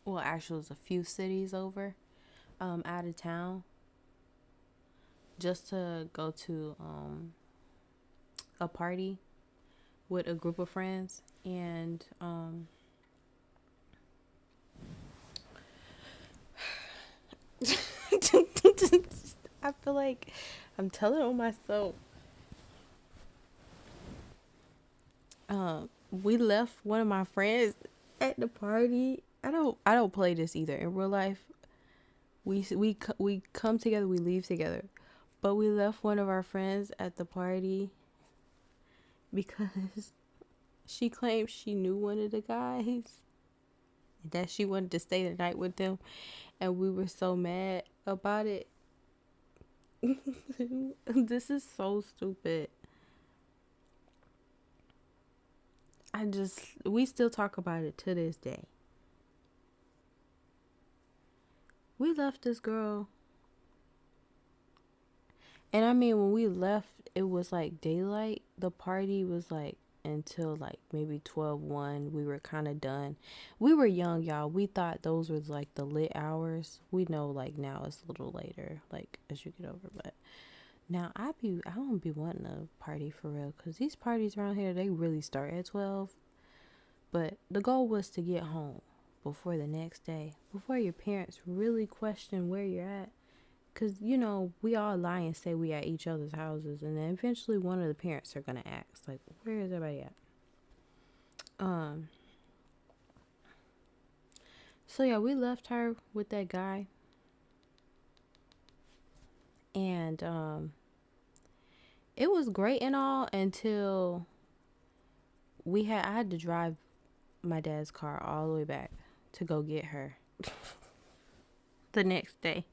Well, actually, it was a few cities over, out of town, just to go to a party with a group of friends, and I feel like I'm telling on myself. We left one of my friends at the party. I don't play this either in real life. We come together, we leave together, but we left one of our friends at the party because she claimed she knew one of the guys, that she wanted to stay the night with them, and we were so mad about it. This is so stupid. We still talk about it to this day. We left this girl, and I mean, when we left, it was like daylight. The party was like until like maybe 12:01. We were kind of done. We were young, y'all. We thought those were like the lit hours. We know like now it's a little later, like as you get over. But now I don't be wanting a party for real, because these parties around here, they really start at 12. But the goal was to get home before the next day, before your parents really question where you're at. Because, you know, we all lie and say we at each other's houses, and then eventually one of the parents are going to ask, like, where is everybody at? Um, so yeah, we left her with that guy, and it was great and all until I had to drive my dad's car all the way back to go get her the next day,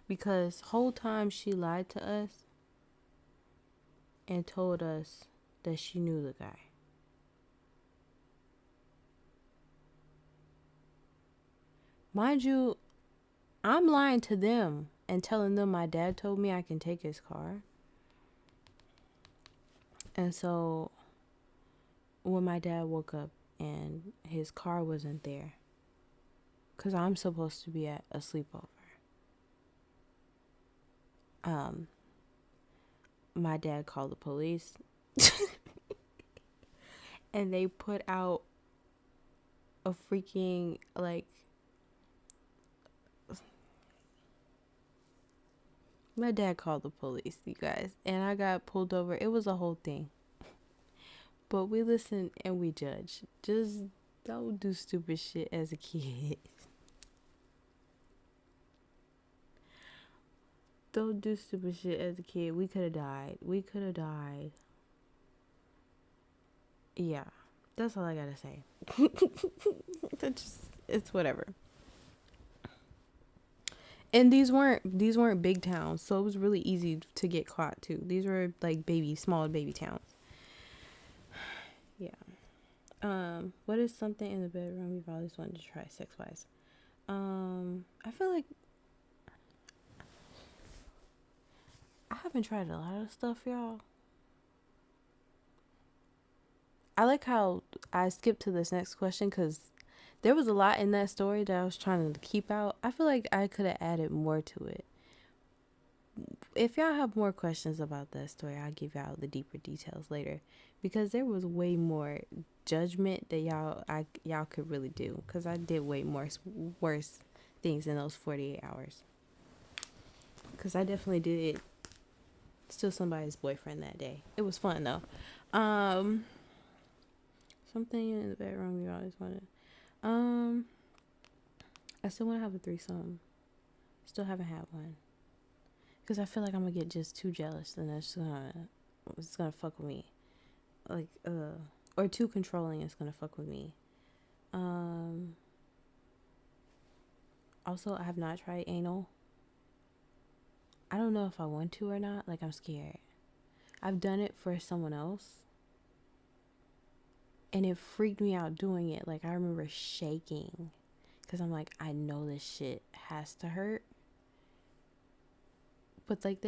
because whole time she lied to us and told us that she knew the guy. Mind you, I'm lying to them and telling them my dad told me I can take his car. And so when my dad woke up and his car wasn't there, because I'm supposed to be at a sleepover, my dad called the police and they put out a freaking, like, my dad called the police, you guys, and I got pulled over. It was a whole thing. But we listen and we judge. Just don't do stupid shit as a kid. Don't do stupid shit as a kid. We could have died. We could have died. Yeah. That's all I gotta say. It's whatever. And these weren't big towns, so it was really easy to get caught too. These were like small baby towns. Yeah. What is something in the bedroom you've always wanted to try sex wise? I feel like I haven't tried a lot of stuff, y'all. I like how I skipped to this next question because there was a lot in that story that I was trying to keep out. I feel like I could have added more to it. If y'all have more questions about that story, I'll give y'all the deeper details later because there was way more judgment that y'all could really do because I did way more worse things in those 48 hours. Because I definitely did steal somebody's boyfriend that day. It was fun though. Something in the bedroom you always wanted. I still want to have a threesome. Still haven't had one. Because I feel like I'm going to get just too jealous and it's gonna fuck with me. Like, or too controlling is gonna fuck with me. Also, I have not tried anal. I don't know if I want to or not. Like, I'm scared. I've done it for someone else. And it freaked me out doing it. Like, I remember shaking. Because I'm like, I know this shit has to hurt. But, like,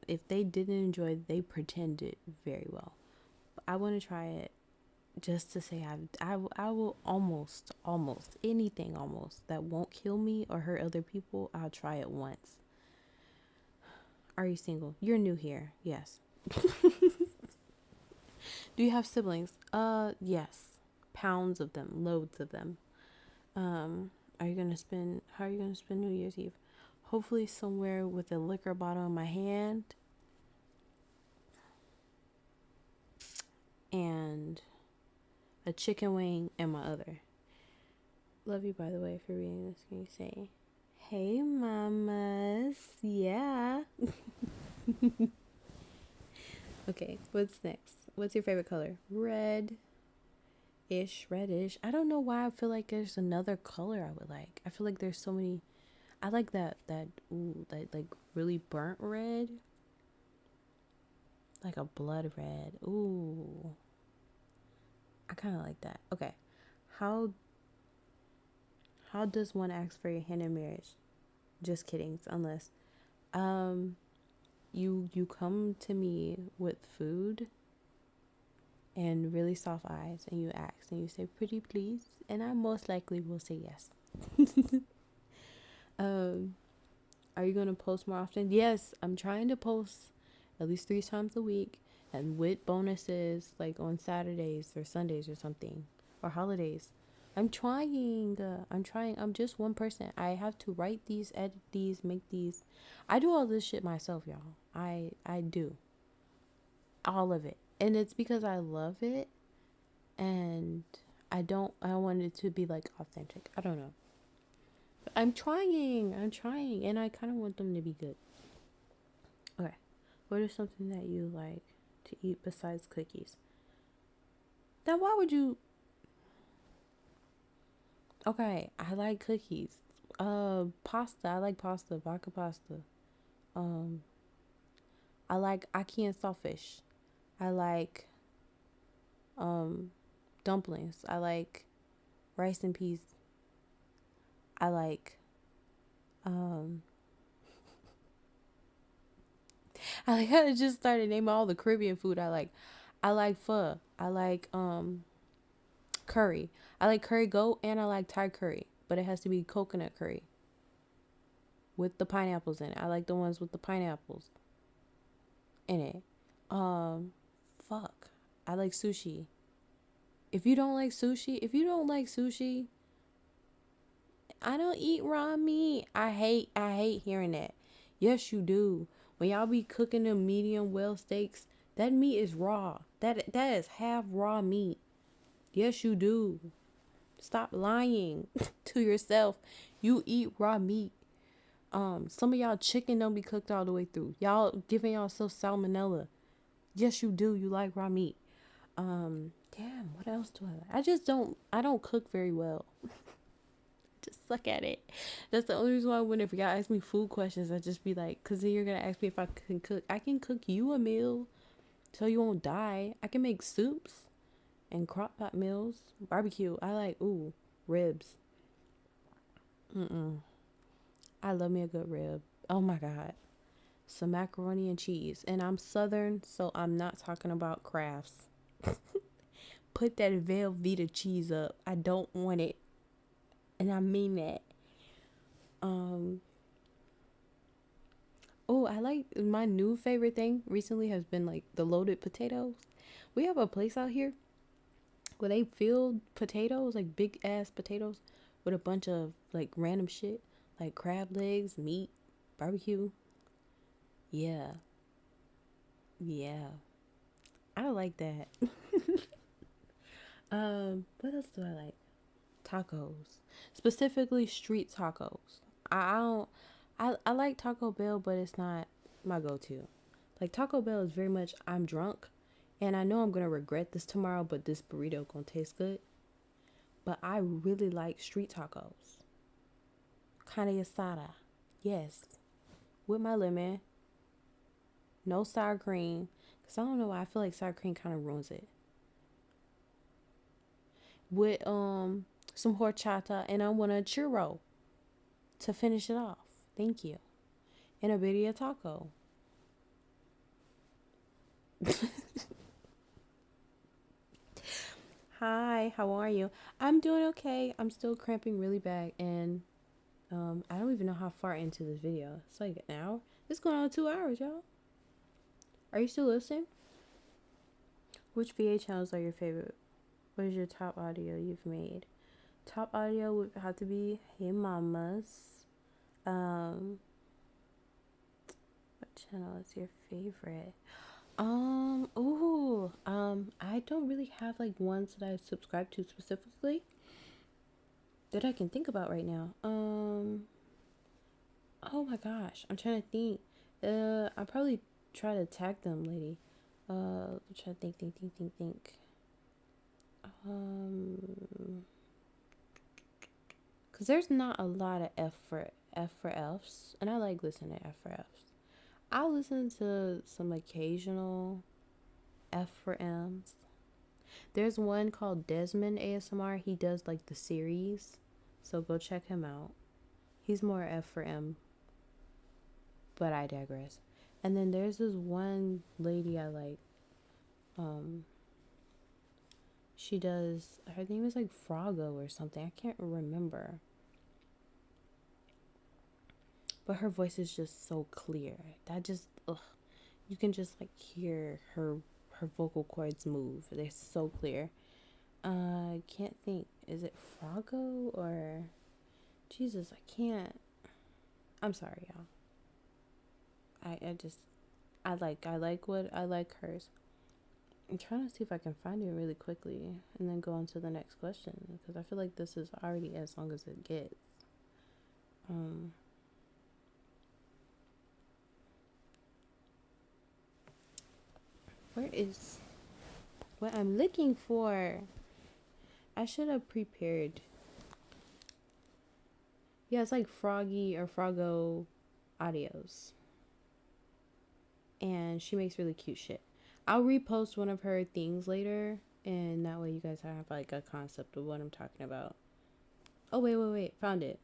if they didn't enjoy it, they pretended very well. I want to try it just to say I will almost anything almost that won't kill me or hurt other people. I'll try it once. Are you single? You're new here. Yes. Do you have siblings? Yes. Pounds of them, loads of them. How are you gonna spend New Year's Eve? Hopefully somewhere with a liquor bottle in my hand and a chicken wing in my other. Love you, by the way, if you're reading this. Can you say, hey, mamas? Yeah. Okay, what's next? What's your favorite color? Reddish. I don't know why I feel like there's another color I would like. I feel like there's so many. I like that like really burnt red. Like a blood red. Ooh. I kind of like that. Okay. How does one ask for your hand in marriage? Just kidding. Unless you come to me with food and really soft eyes and you ask and you say pretty please and I most likely will say yes. Are you gonna post more often? Yes, I'm trying to post at least 3 times a week and with bonuses like on Saturdays or Sundays or something or holidays. I'm trying. I'm just one person. I have to write these, edit these, make these. I do all this shit myself, y'all. I do all of it. And it's because I love it and I want it to be like authentic. I don't know. But I'm trying and I kind of want them to be good. Okay. What is something that you like to eat besides cookies? Now, why would you? Okay, I like cookies. Pasta. I like pasta, vodka pasta. I like ackee and saltfish. I like dumplings. I like rice and peas. I like um I like I just started naming all the Caribbean food I like. I like pho. I like curry. I like curry goat and I like Thai curry, but it has to be coconut curry with the pineapples in it. I like the ones with the pineapples in it. Um fuck. I like sushi. If you don't like sushi, I don't eat raw meat. I hate hearing that. Yes, you do. When y'all be cooking them medium well steaks, that meat is raw. That is half raw meat. Yes, you do. Stop lying to yourself. You eat raw meat. Some of y'all chicken don't be cooked all the way through. Y'all giving y'allself salmonella. Yes, you do. You like raw meat. Damn, what else do I like? I don't cook very well. Just suck at it. That's the only reason why whenever y'all ask me food questions, I just be like, cause then you're gonna ask me if I can cook. I can cook you a meal so you won't die. I can make soups and crock pot meals. Barbecue. I like ribs. I love me a good rib. Oh my god. Some macaroni and cheese. And I'm southern, so I'm not talking about crafts. Put that Velveeta cheese up. I don't want it. And I mean that. Oh, I like my new favorite thing recently has been like the loaded potatoes. We have a place out here where they fill potatoes, like big ass potatoes, with a bunch of like random shit, like crab legs, meat, barbecue. Yeah, yeah, I like that. What else do I like? Tacos, specifically street tacos. I don't. I like Taco Bell, but it's not my go-to. Like Taco Bell is very much I'm drunk, and I know I'm gonna regret this tomorrow, but this burrito gonna taste good. But I really like street tacos. Carne asada, yes, with my lemon, no sour cream, cause I don't know why I feel like sour cream kind of ruins it. With some horchata, and I want a churro to finish it off. Thank you. And a birria taco. Hi, how are you? I'm doing okay. I'm still cramping really bad, and I don't even know how far into this video. It's like an hour. It's going on 2 hours, y'all. Are you still listening? Which VA channels are your favorite? What is your top audio you've made? Top audio would have to be Hey Mamas. What channel is your favorite? I don't really have like ones that I subscribe to specifically that I can think about right now. Oh my gosh, I'm trying to think. I probably try to tag them, lady. I'm trying to think. Cause there's not a lot of F for Fs, and I like listening to F for Fs. I'll listen to some occasional F for M's. There's one called Desmond ASMR. He does like the series, so go check him out. He's more F for M, but I digress. And then there's this one lady I like. She does, her name is like Frogo or something. I can't remember. But her voice is just so clear. That just, you can just like hear her vocal cords move. They're so clear. I can't think. Is it Frogo or Jesus? I can't. I'm sorry, y'all. I like what I like hers. I'm trying to see if I can find it really quickly and then go on to the next question because I feel like this is already as long as it gets. Where is what I'm looking for? I should have prepared. Yeah, it's like Froggy or Froggo audios. And she makes really cute shit. I'll repost one of her things later, and that way you guys have like a concept of what I'm talking about. Oh, wait. Found it.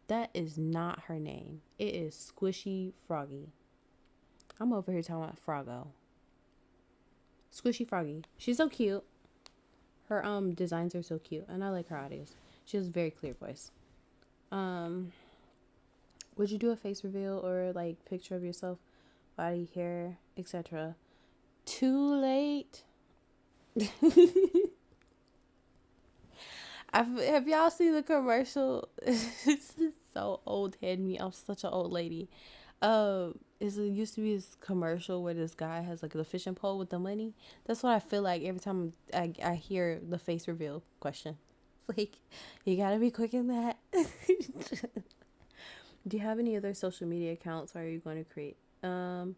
That is not her name. It is Squishy Froggy. I'm over here talking about Froggo. Squishy Froggy. She's so cute. Her designs are so cute, and I like her audios. She has a very clear voice. Would you do a face reveal or like picture of yourself, body, hair, etc.? Too late. Have y'all seen the commercial? This is so old head me. I'm such an old lady. It used to be this commercial where this guy has like the fishing pole with the money. That's what I feel like every time I hear the face reveal question. It's like, you gotta be quick in that. Do you have any other social media accounts? Or are you going to create? All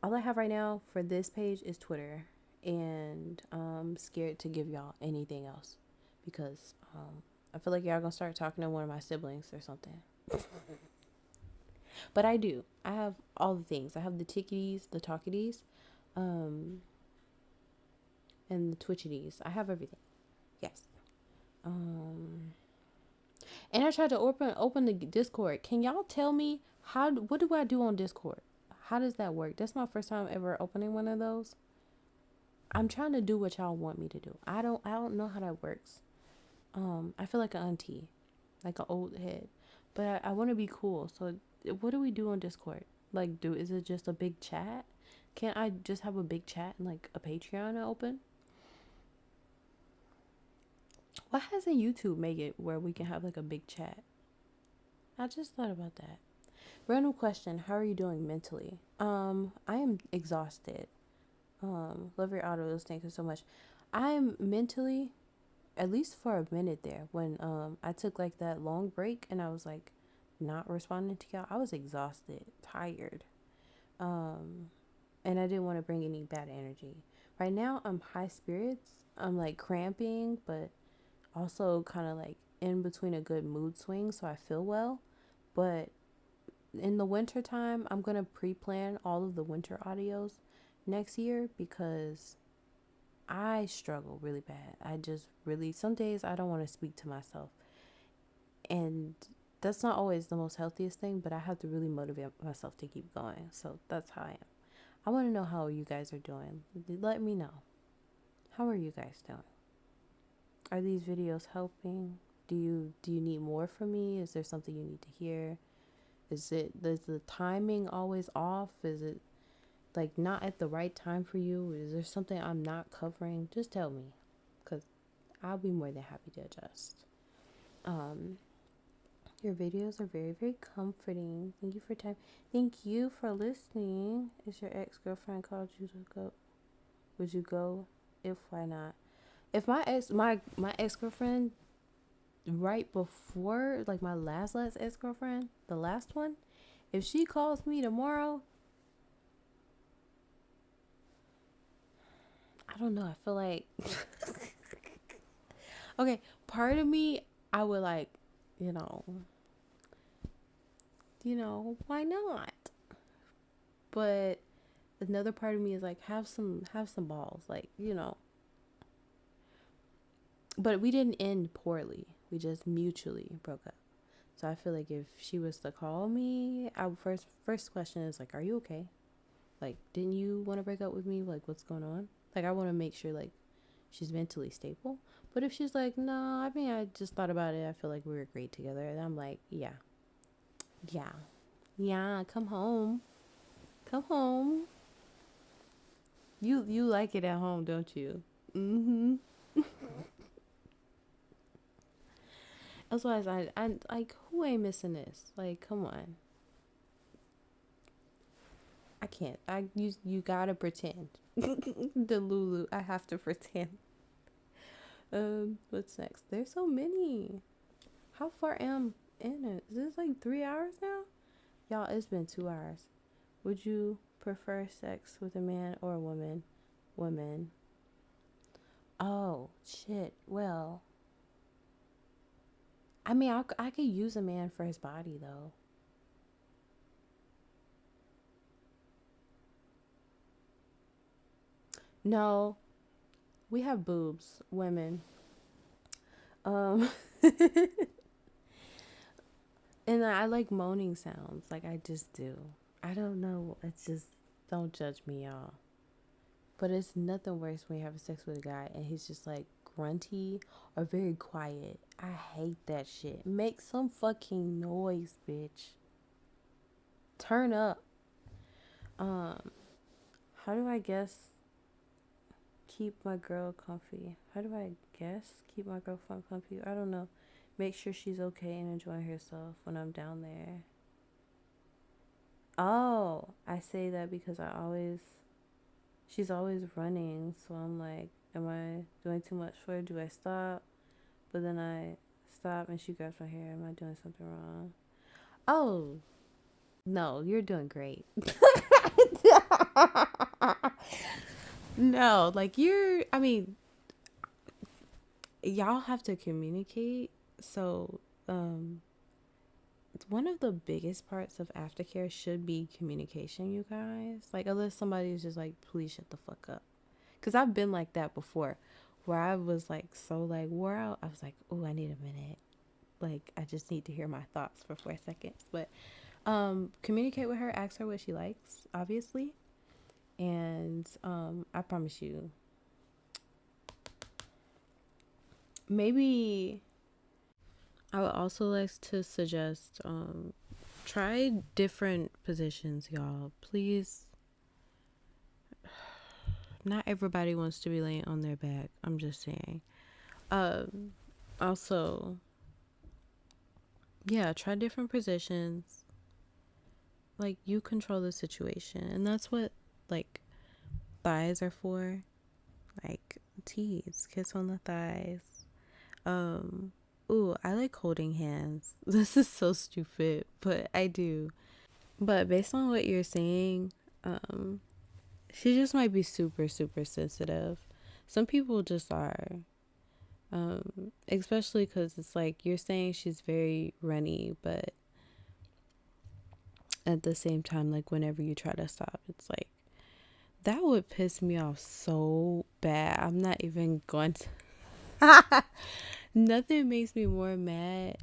I have right now for this page is Twitter, and I'm scared to give y'all anything else because I feel like y'all gonna start talking to one of my siblings or something. But I do. I have all the things. I have the tickities, the talkities, and the twitchities. I have everything. Yes. And I tried to open the Discord. Can y'all tell me what do I do on Discord? How does that work? That's my first time ever opening one of those. I'm trying to do what y'all want me to do. I don't know how that works. I feel like an auntie, like an old head, but I want to be cool. So what do we do on Discord? Like, is it just a big chat? Can't I just have a big chat and like a Patreon open? Why hasn't YouTube make it where we can have like a big chat? I just thought about that. Random question: how are you doing mentally? I am exhausted. Love your autos. Thank you so much. I'm mentally, at least for a minute there, when I took like that long break and I was like not responding to y'all, I was exhausted, tired. And I didn't want to bring any bad energy. Right now I'm high spirits. I'm like cramping, but also kind of like in between a good mood swing, so I feel well. But in the winter time, I'm gonna pre-plan all of the winter audios next year because I struggle really bad. I just really, some days I don't want to speak to myself, and that's not always the most healthiest thing, but I have to really motivate myself to keep going. So that's how I am. I want to know how you guys are doing. Let me know. How are you guys doing? Are these videos helping? Do you need more from me? Is there something you need to hear? Is the timing always off? Is it like not at the right time for you? Is there something I'm not covering? Just tell me, because I'll be more than happy to adjust. Your videos are very, very comforting. Thank you for time. Thank you for listening. Is your ex-girlfriend called you to go? Would you go? If why not? If my ex-girlfriend right before, like my last ex-girlfriend, the last one, if she calls me tomorrow, I don't know, I feel like okay, part of me, I would like, why not? But another part of me is like, have some balls, like, but we didn't end poorly. We just mutually broke up. So I feel like if she was to call me, first question is like, are you okay? Like, didn't you want to break up with me? Like, what's going on? Like, I want to make sure like she's mentally stable. But if she's like, no, I mean, I just thought about it. I feel like we were great together. And I'm like, yeah, come home. Come home. You like it at home, don't you? Mm-hmm. Otherwise, I like, who ain't missing this? Like, come on. I can't. You gotta pretend. The Lulu, I have to pretend. What's next? There's so many. How far am in it? Is this like 3 hours now? Y'all, it's been 2 hours. Would you prefer sex with a man or a woman? Women. Oh, shit. Well, I mean, I could use a man for his body, though. No, we have boobs, women. Um, And I like moaning sounds. Like, I just do. I don't know. It's just, don't judge me, y'all. But it's nothing worse when you're having sex with a guy and he's just like grunty or very quiet. I hate that shit. Make some fucking noise, bitch. Turn up. How do I guess keep my girl comfy? How do I guess keep my girlfriend comfy? I don't know. Make sure she's okay and enjoying herself when I'm down there. Oh, I say that because she's always running. So I'm like, am I doing too much for her? Do I stop? But then I stop and she grabs my hair. Am I doing something wrong? Oh, no, you're doing great. No, like I mean, y'all have to communicate. So, one of the biggest parts of aftercare should be communication, you guys. Like, unless somebody is just like, please shut the fuck up. Because I've been like that before, where I was like so like wore out. I was like, oh, I need a minute. Like, I just need to hear my thoughts for 4 seconds. But communicate with her, ask her what she likes, obviously. And I promise you, maybe I would also like to suggest try different positions, y'all. Please. Not everybody wants to be laying on their back. I'm just saying. Also, yeah, try different positions. Like, you control the situation. And that's what, like, thighs are for. Like, tease, kiss on the thighs. Ooh, I like holding hands. This is so stupid, but I do. But based on what you're saying, she just might be super, super sensitive. Some people just are. Especially because it's like you're saying she's very runny, but at the same time, like whenever you try to stop, it's like that would piss me off so bad. I'm not even going to. Nothing makes me more mad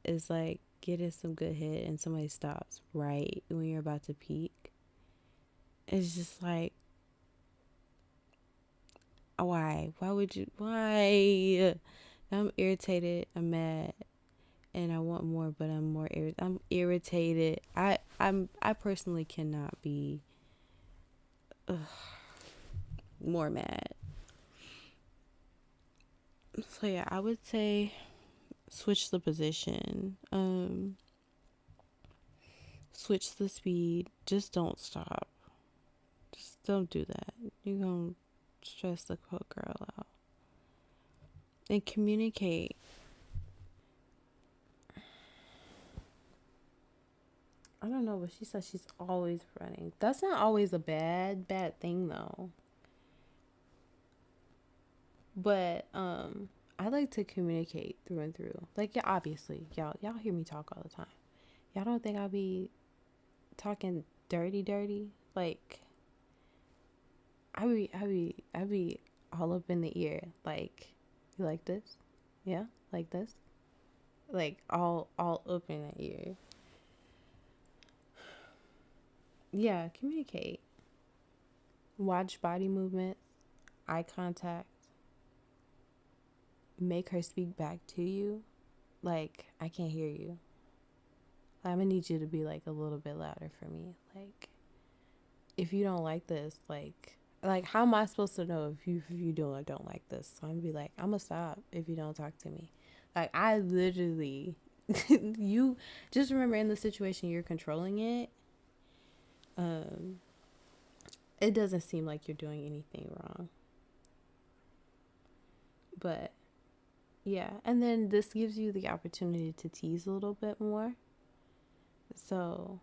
is like getting some good hit and somebody stops right when you're about to peak. It's just like, why? Why would you? Why? I'm irritated. I'm mad. And I want more, but I'm irritated. I personally cannot be more mad. So yeah, I would say switch the position. Switch the speed. Just don't stop. Just don't do that. You're gonna stress the poor girl out. And communicate. I don't know, but she says she's always running. That's not always a bad thing though. But I like to communicate through and through. Like, yeah, obviously, y'all hear me talk all the time. Y'all don't think I'll be talking dirty? Like, I be all up in the ear. Like, you like this? Yeah, like this? Like all up in the ear. Yeah, communicate. Watch body movements, eye contact. Make her speak back to you. Like, I can't hear you. I'm gonna need you to be like a little bit louder for me. Like, if you don't like this, like how am I supposed to know if you don't like this? So I'm gonna be like, I'm gonna stop if you don't talk to me. Like, I literally, you just remember in the situation you're controlling it. It doesn't seem like you're doing anything wrong. But yeah, and then this gives you the opportunity to tease a little bit more. So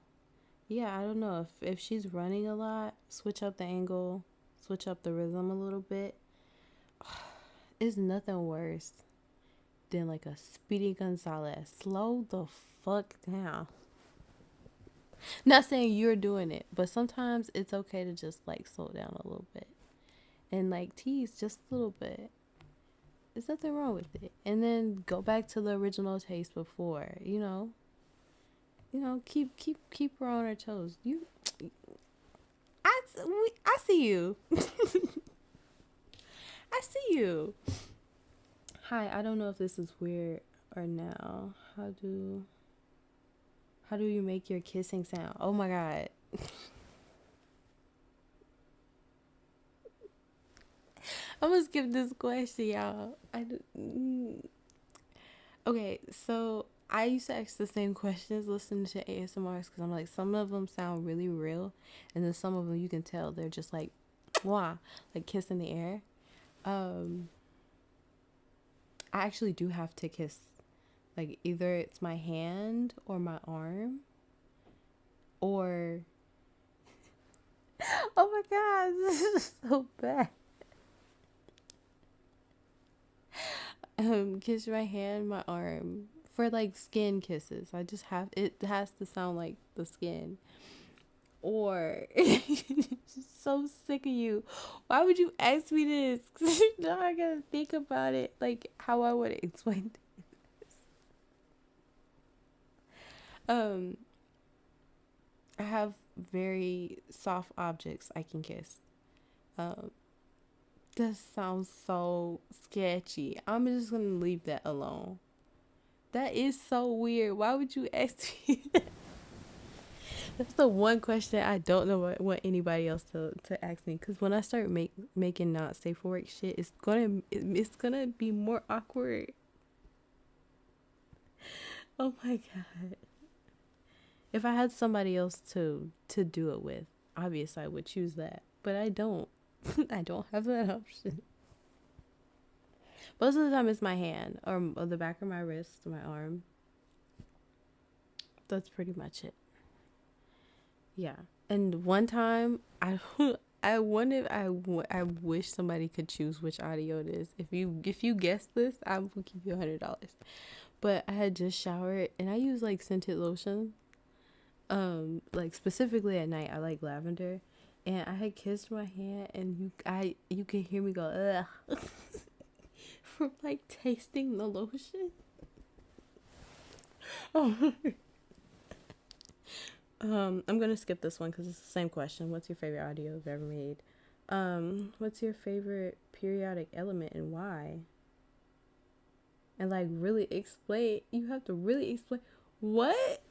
yeah, I don't know if she's running a lot, switch up the angle, switch up the rhythm a little bit. It's nothing worse than like a Speedy Gonzalez. Slow the fuck down. Not saying you're doing it, but sometimes it's okay to just like slow down a little bit and like tease just a little bit. There's nothing wrong with it. And then go back to the original taste before, you know? keep her on her toes. I see you. I see you. Hi, I don't know if this is weird or now. How do you make your kissing sound? Oh my god. I'm gonna skip this question, y'all. Okay, so I used to ask the same questions listening to ASMRs because I'm like, some of them sound really real, and then some of them you can tell they're just like, wow, like kiss in the air. Um, I actually do have to kiss, like either it's my hand or my arm, or oh my god, this is so bad. Kiss my hand, my arm for like skin kisses. I just have it has to sound like the skin. Or so sick of you. Why would you ask me this? Now I gotta think about it, like how I would explain this. Um, I have very soft objects I can kiss. Um, that sounds so sketchy. I'm just gonna leave that alone. That is so weird. Why would you ask me? That's the one question I don't know what anybody else to ask me. Because when I start making not safe for work shit, it's gonna be more awkward. Oh my god! If I had somebody else to do it with, obviously I would choose that. But I don't. I don't have that option. Most of the time it's my hand or the back of my wrist, my arm. That's pretty much it. Yeah. And one time, I wonder, I wish somebody could choose which audio it is. If you guess this, I will give you $100. But I had just showered and I use like scented lotion. Like specifically at night, I like lavender. And I had kissed my hand, and you can hear me go ugh from like tasting the lotion. Oh. I'm gonna skip this one because it's the same question. What's your favorite audio you've ever made? What's your favorite periodic element and why? And like really explain. You have to really explain what.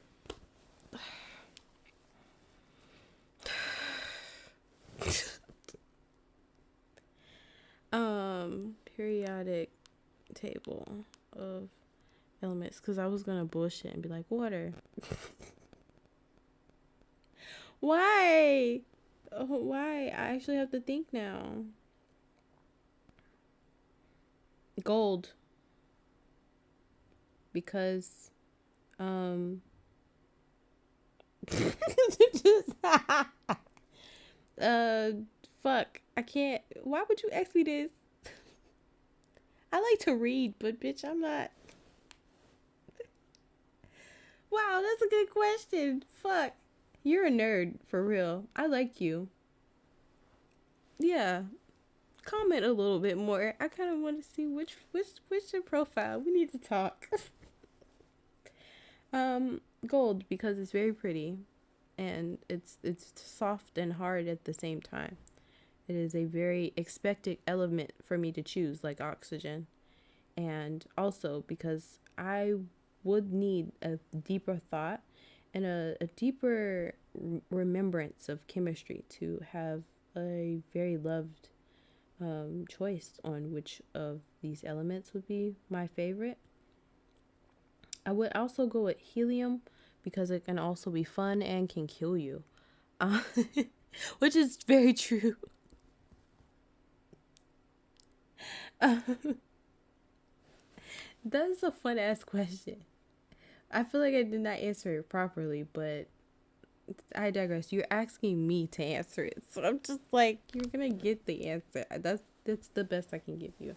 Periodic table of elements because I was gonna bullshit and be like water. Why? Oh, why? I actually have to think now. Gold. Because just uh fuck. I can't. Why would you ask me this? I like to read, but bitch, I'm not. Wow, that's a good question. Fuck. You're a nerd, for real. I like you. Yeah. Comment a little bit more. I kind of want to see which your profile. We need to talk. Gold because it's very pretty and it's soft and hard at the same time. It is a very expected element for me to choose, like oxygen. And also because I would need a deeper thought and a deeper remembrance of chemistry to have a very loved choice on which of these elements would be my favorite. I would also go with helium because it can also be fun and can kill you, uh, which is very true. Uh, that's a fun ass question. I feel like I did not answer it properly, but I digress. You're asking me to answer it, so I'm just like, you're gonna get the answer. That's the best I can give you.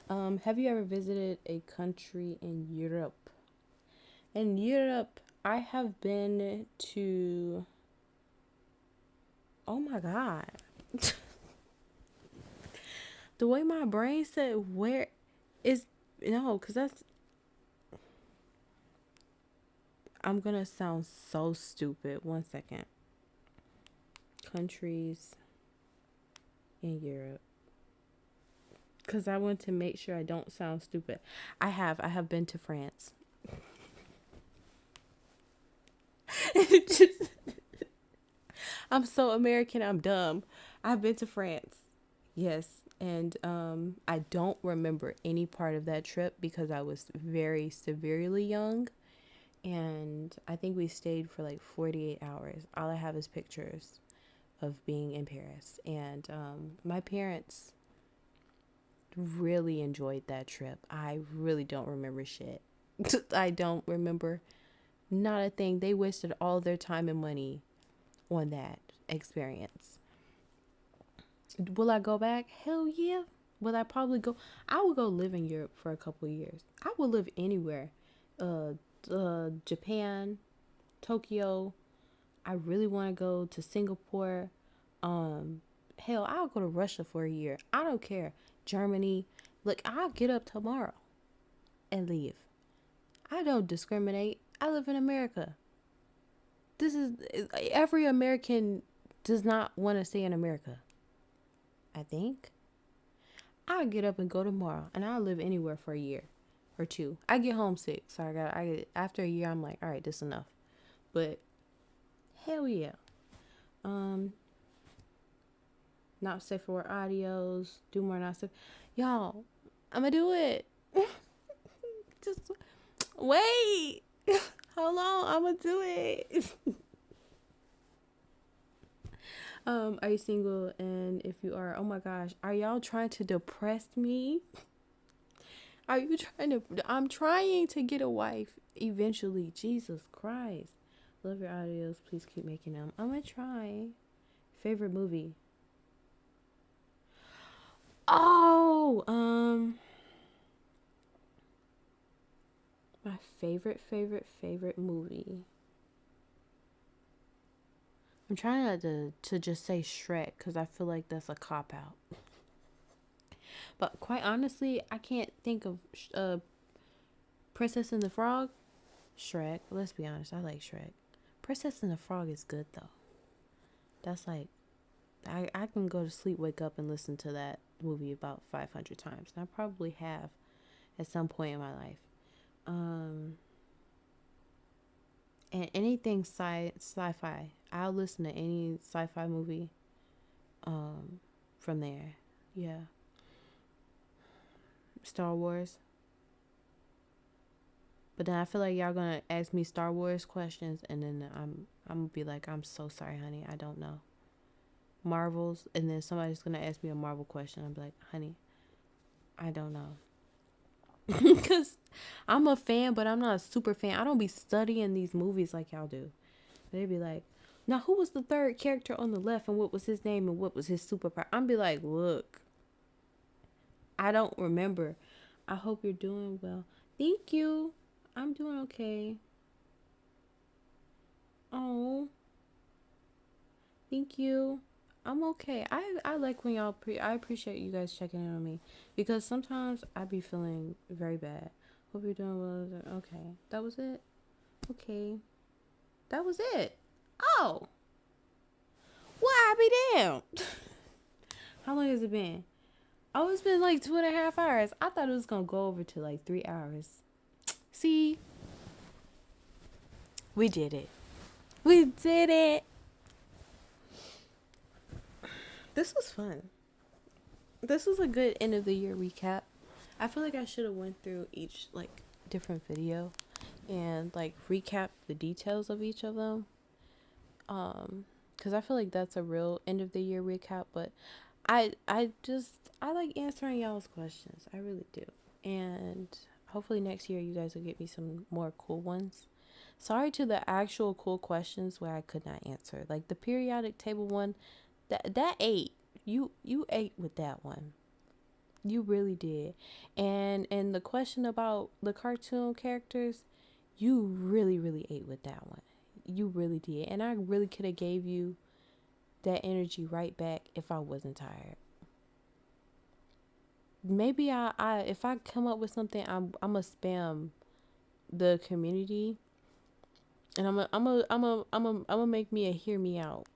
Have you ever visited a country in Europe? In Europe, I have been to. Oh my god. The way my brain said where is no, because that's I'm gonna sound so stupid. 1 second. Countries in Europe. Because I want to make sure I don't sound stupid. I have been to France. Just, I'm so American, I'm dumb. I've been to France. Yes. And I don't remember any part of that trip because I was very severely young. And I think we stayed for like 48 hours. All I have is pictures of being in Paris. And my parents really enjoyed that trip. I really don't remember shit. I don't remember not a thing. They wasted all their time and money on that experience. Will I go back? Hell yeah. Will I probably go? I will go live in Europe for a couple of years. I will live anywhere. Japan, Tokyo. I really want to go to Singapore. Hell, I'll go to Russia for a year. I don't care. Germany. Look, I'll get up tomorrow and leave. I don't discriminate. I live in America. This is every American does not want to stay in America. I think I'll get up and go tomorrow, and I'll live anywhere for a year or two. I get homesick, so after a year, I'm like, all right, this is enough. But hell yeah, not safe for work audios, do more not safe. Y'all, I'm gonna do it. Just wait. Hold on, I'm gonna do it. Are you single? And if you are, oh my gosh, are y'all trying to depress me? Are you trying to? I'm trying to get a wife eventually. Jesus Christ. Love your audios. Please keep making them. I'm gonna try. Favorite movie? Oh, my favorite movie. I'm trying not to just say Shrek because I feel like that's a cop out. But quite honestly, I can't think of Princess and the Frog. Shrek. Let's be honest, I like Shrek. Princess and the Frog is good though. That's like, I can go to sleep, wake up, and listen to that movie about 500 times. And I probably have at some point in my life. And anything sci-fi. I'll listen to any sci-fi movie from there. Yeah. Star Wars. But then I feel like y'all gonna ask me Star Wars questions, and then I'm gonna be like, I'm so sorry, honey, I don't know. Marvels, and then somebody's gonna ask me a Marvel question. I'm like, honey, I don't know. Because I'm a fan, but I'm not a super fan. I don't be studying these movies like y'all do. They'd be like, now who was the third character on the left, and what was his name, and what was his superpower? I'm be like, look, I don't remember. I hope you're doing well. Thank you. I'm doing okay. Oh, thank you. I'm okay. I like when y'all I appreciate you guys checking in on me because sometimes I be feeling very bad. Hope you're doing well. Okay. That was it. Okay. That was it. Oh. Well, I be damn. How long has it been? Oh, it's been like 2.5 hours. I thought it was gonna go over to like 3 hours. See? We did it. We did it. This was fun. This was a good end of the year recap. I feel like I should have went through each like different video and like recap the details of each of them. Cuz I feel like that's a real end of the year recap, but I like answering y'all's questions. I really do. And hopefully next year you guys will get me some more cool ones. Sorry to the actual cool questions where I could not answer. Like the periodic table one, that ate. You ate with that one. You really did. And the question about the cartoon characters, you really ate with that one. You really did. And I really could have gave you that energy right back if I wasn't tired. Maybe I if I come up with something, I'm gonna spam the community And I'm gonna make me a hear me out.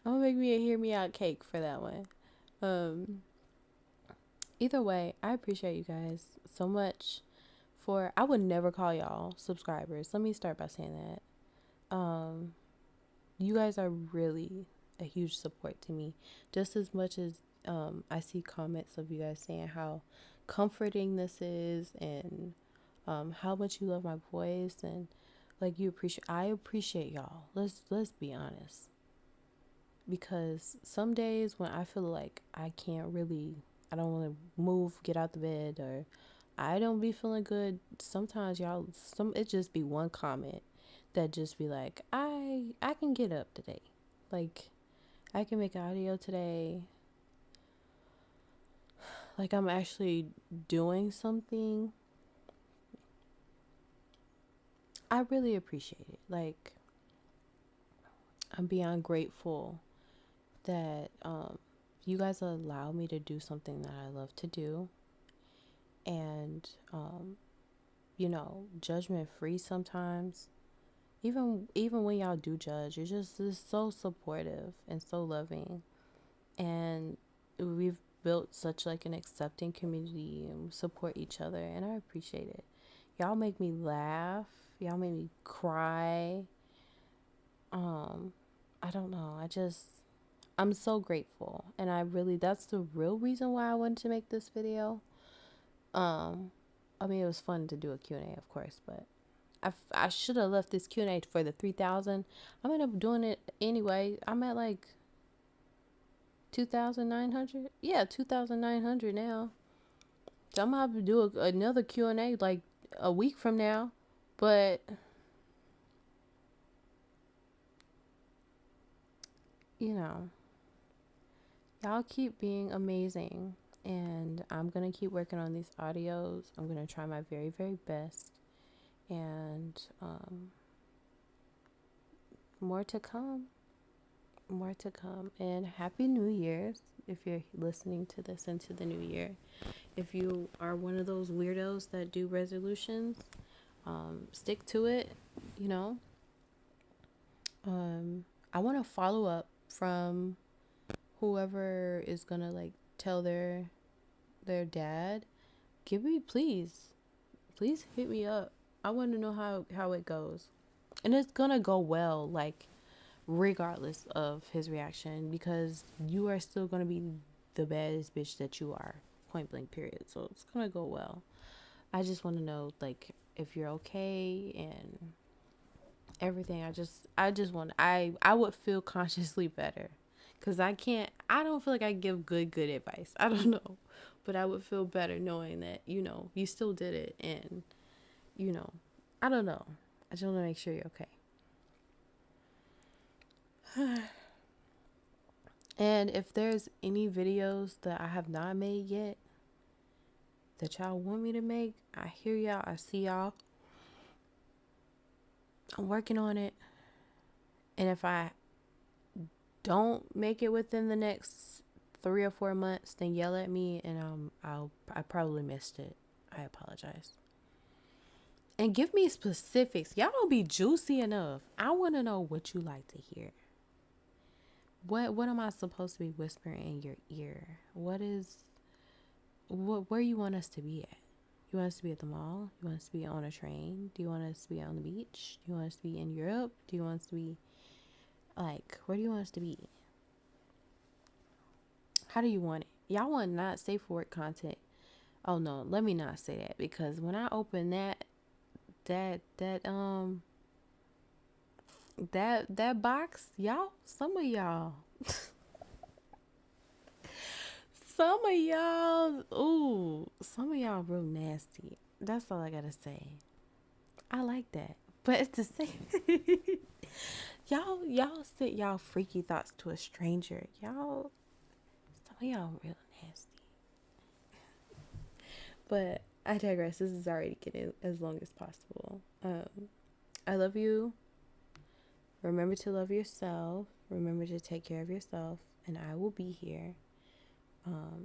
I'm gonna make me a hear me out cake for that one. Um, Either way, I appreciate you guys so much for, I would never call y'all subscribers. Let me start by saying that. You guys are really a huge support to me. Just as much as I see comments of you guys saying how comforting this is, and how much you love my voice, and like I appreciate y'all. Let's be honest. Because some days when I feel like I don't want to move, get out the bed, or I don't be feeling good, sometimes it just be one comment that just be like, I can get up today. Like, I can make audio today. Like, I'm actually doing something. I really appreciate it. Like, I'm beyond grateful that you guys allow me to do something that I love to do. And, judgment free sometimes. Even when y'all do judge, it's so supportive and so loving. And we've built such like an accepting community, and support each other, and I appreciate it. Y'all make me laugh. Y'all make me cry. I don't know. I'm so grateful, and that's the real reason why I wanted to make this video. I mean, it was fun to do a Q&A, of course, but I should have left this Q&A for the 3,000. I'm gonna up doing it anyway. I'm at like 2,900. Yeah, 2,900 now. So I'm gonna have to do another Q&A like a week from now. But you know, y'all keep being amazing, and I'm gonna keep working on these audios. I'm gonna try my very, very best, and more to come. More to come. And happy New Year's if you're listening to this into the new year. If you are one of those weirdos that do resolutions, stick to it. You know, I want to follow up from whoever is gonna like tell their dad. Please hit me up. I want to know how it goes, and it's gonna go well. Like, regardless of his reaction, because you are still going to be the baddest bitch that you are, point blank period. So it's going to go well. I just want to know, like, if you're okay and everything. I would feel consciously better, because I don't feel like I give good advice. I don't know, but I would feel better knowing that, you still did it, and I don't know. I just want to make sure you're okay. And if there's any videos that I have not made yet that y'all want me to make, I hear y'all, I see y'all. I'm working on it. And if I don't make it within the next 3 or 4 months, then yell at me, and I probably missed it. I apologize. And give me specifics. Y'all don't be juicy enough. I want to know what you like to hear. What am I supposed to be whispering in your ear? Where you want us to be at? You want us to be at the mall? You want us to be on a train? Do you want us to be on the beach? Do you want us to be in Europe? Do you want us to be, like, where do you want us to be? How do you want it? Y'all want not safe for work content. Oh no, let me not say that, because when I open that box, y'all, some of y'all real nasty. That's all I gotta say. I like that. But at the same y'all sent y'all freaky thoughts to a stranger. Some of y'all real nasty. But I digress. This is already getting as long as possible. I love you. Remember to love yourself. Remember to take care of yourself. And I will be here.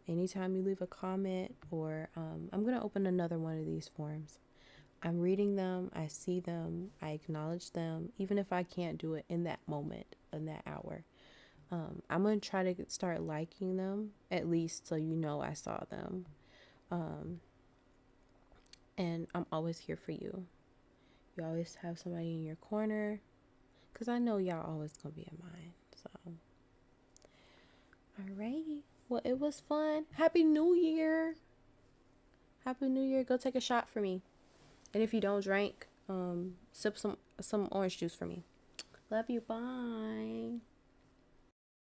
Anytime you leave a comment, or I'm going to open another one of these forms. I'm reading them, I see them, I acknowledge them, even if I can't do it in that moment, in that hour. I'm going to try to start liking them, at least so you know I saw them. And I'm always here for you. You always have somebody in your corner, because I know y'all always going to be in mine. So, alrighty. Well, it was fun. Happy New Year. Happy New Year. Go take a shot for me. And if you don't drink, sip some orange juice for me. Love you. Bye.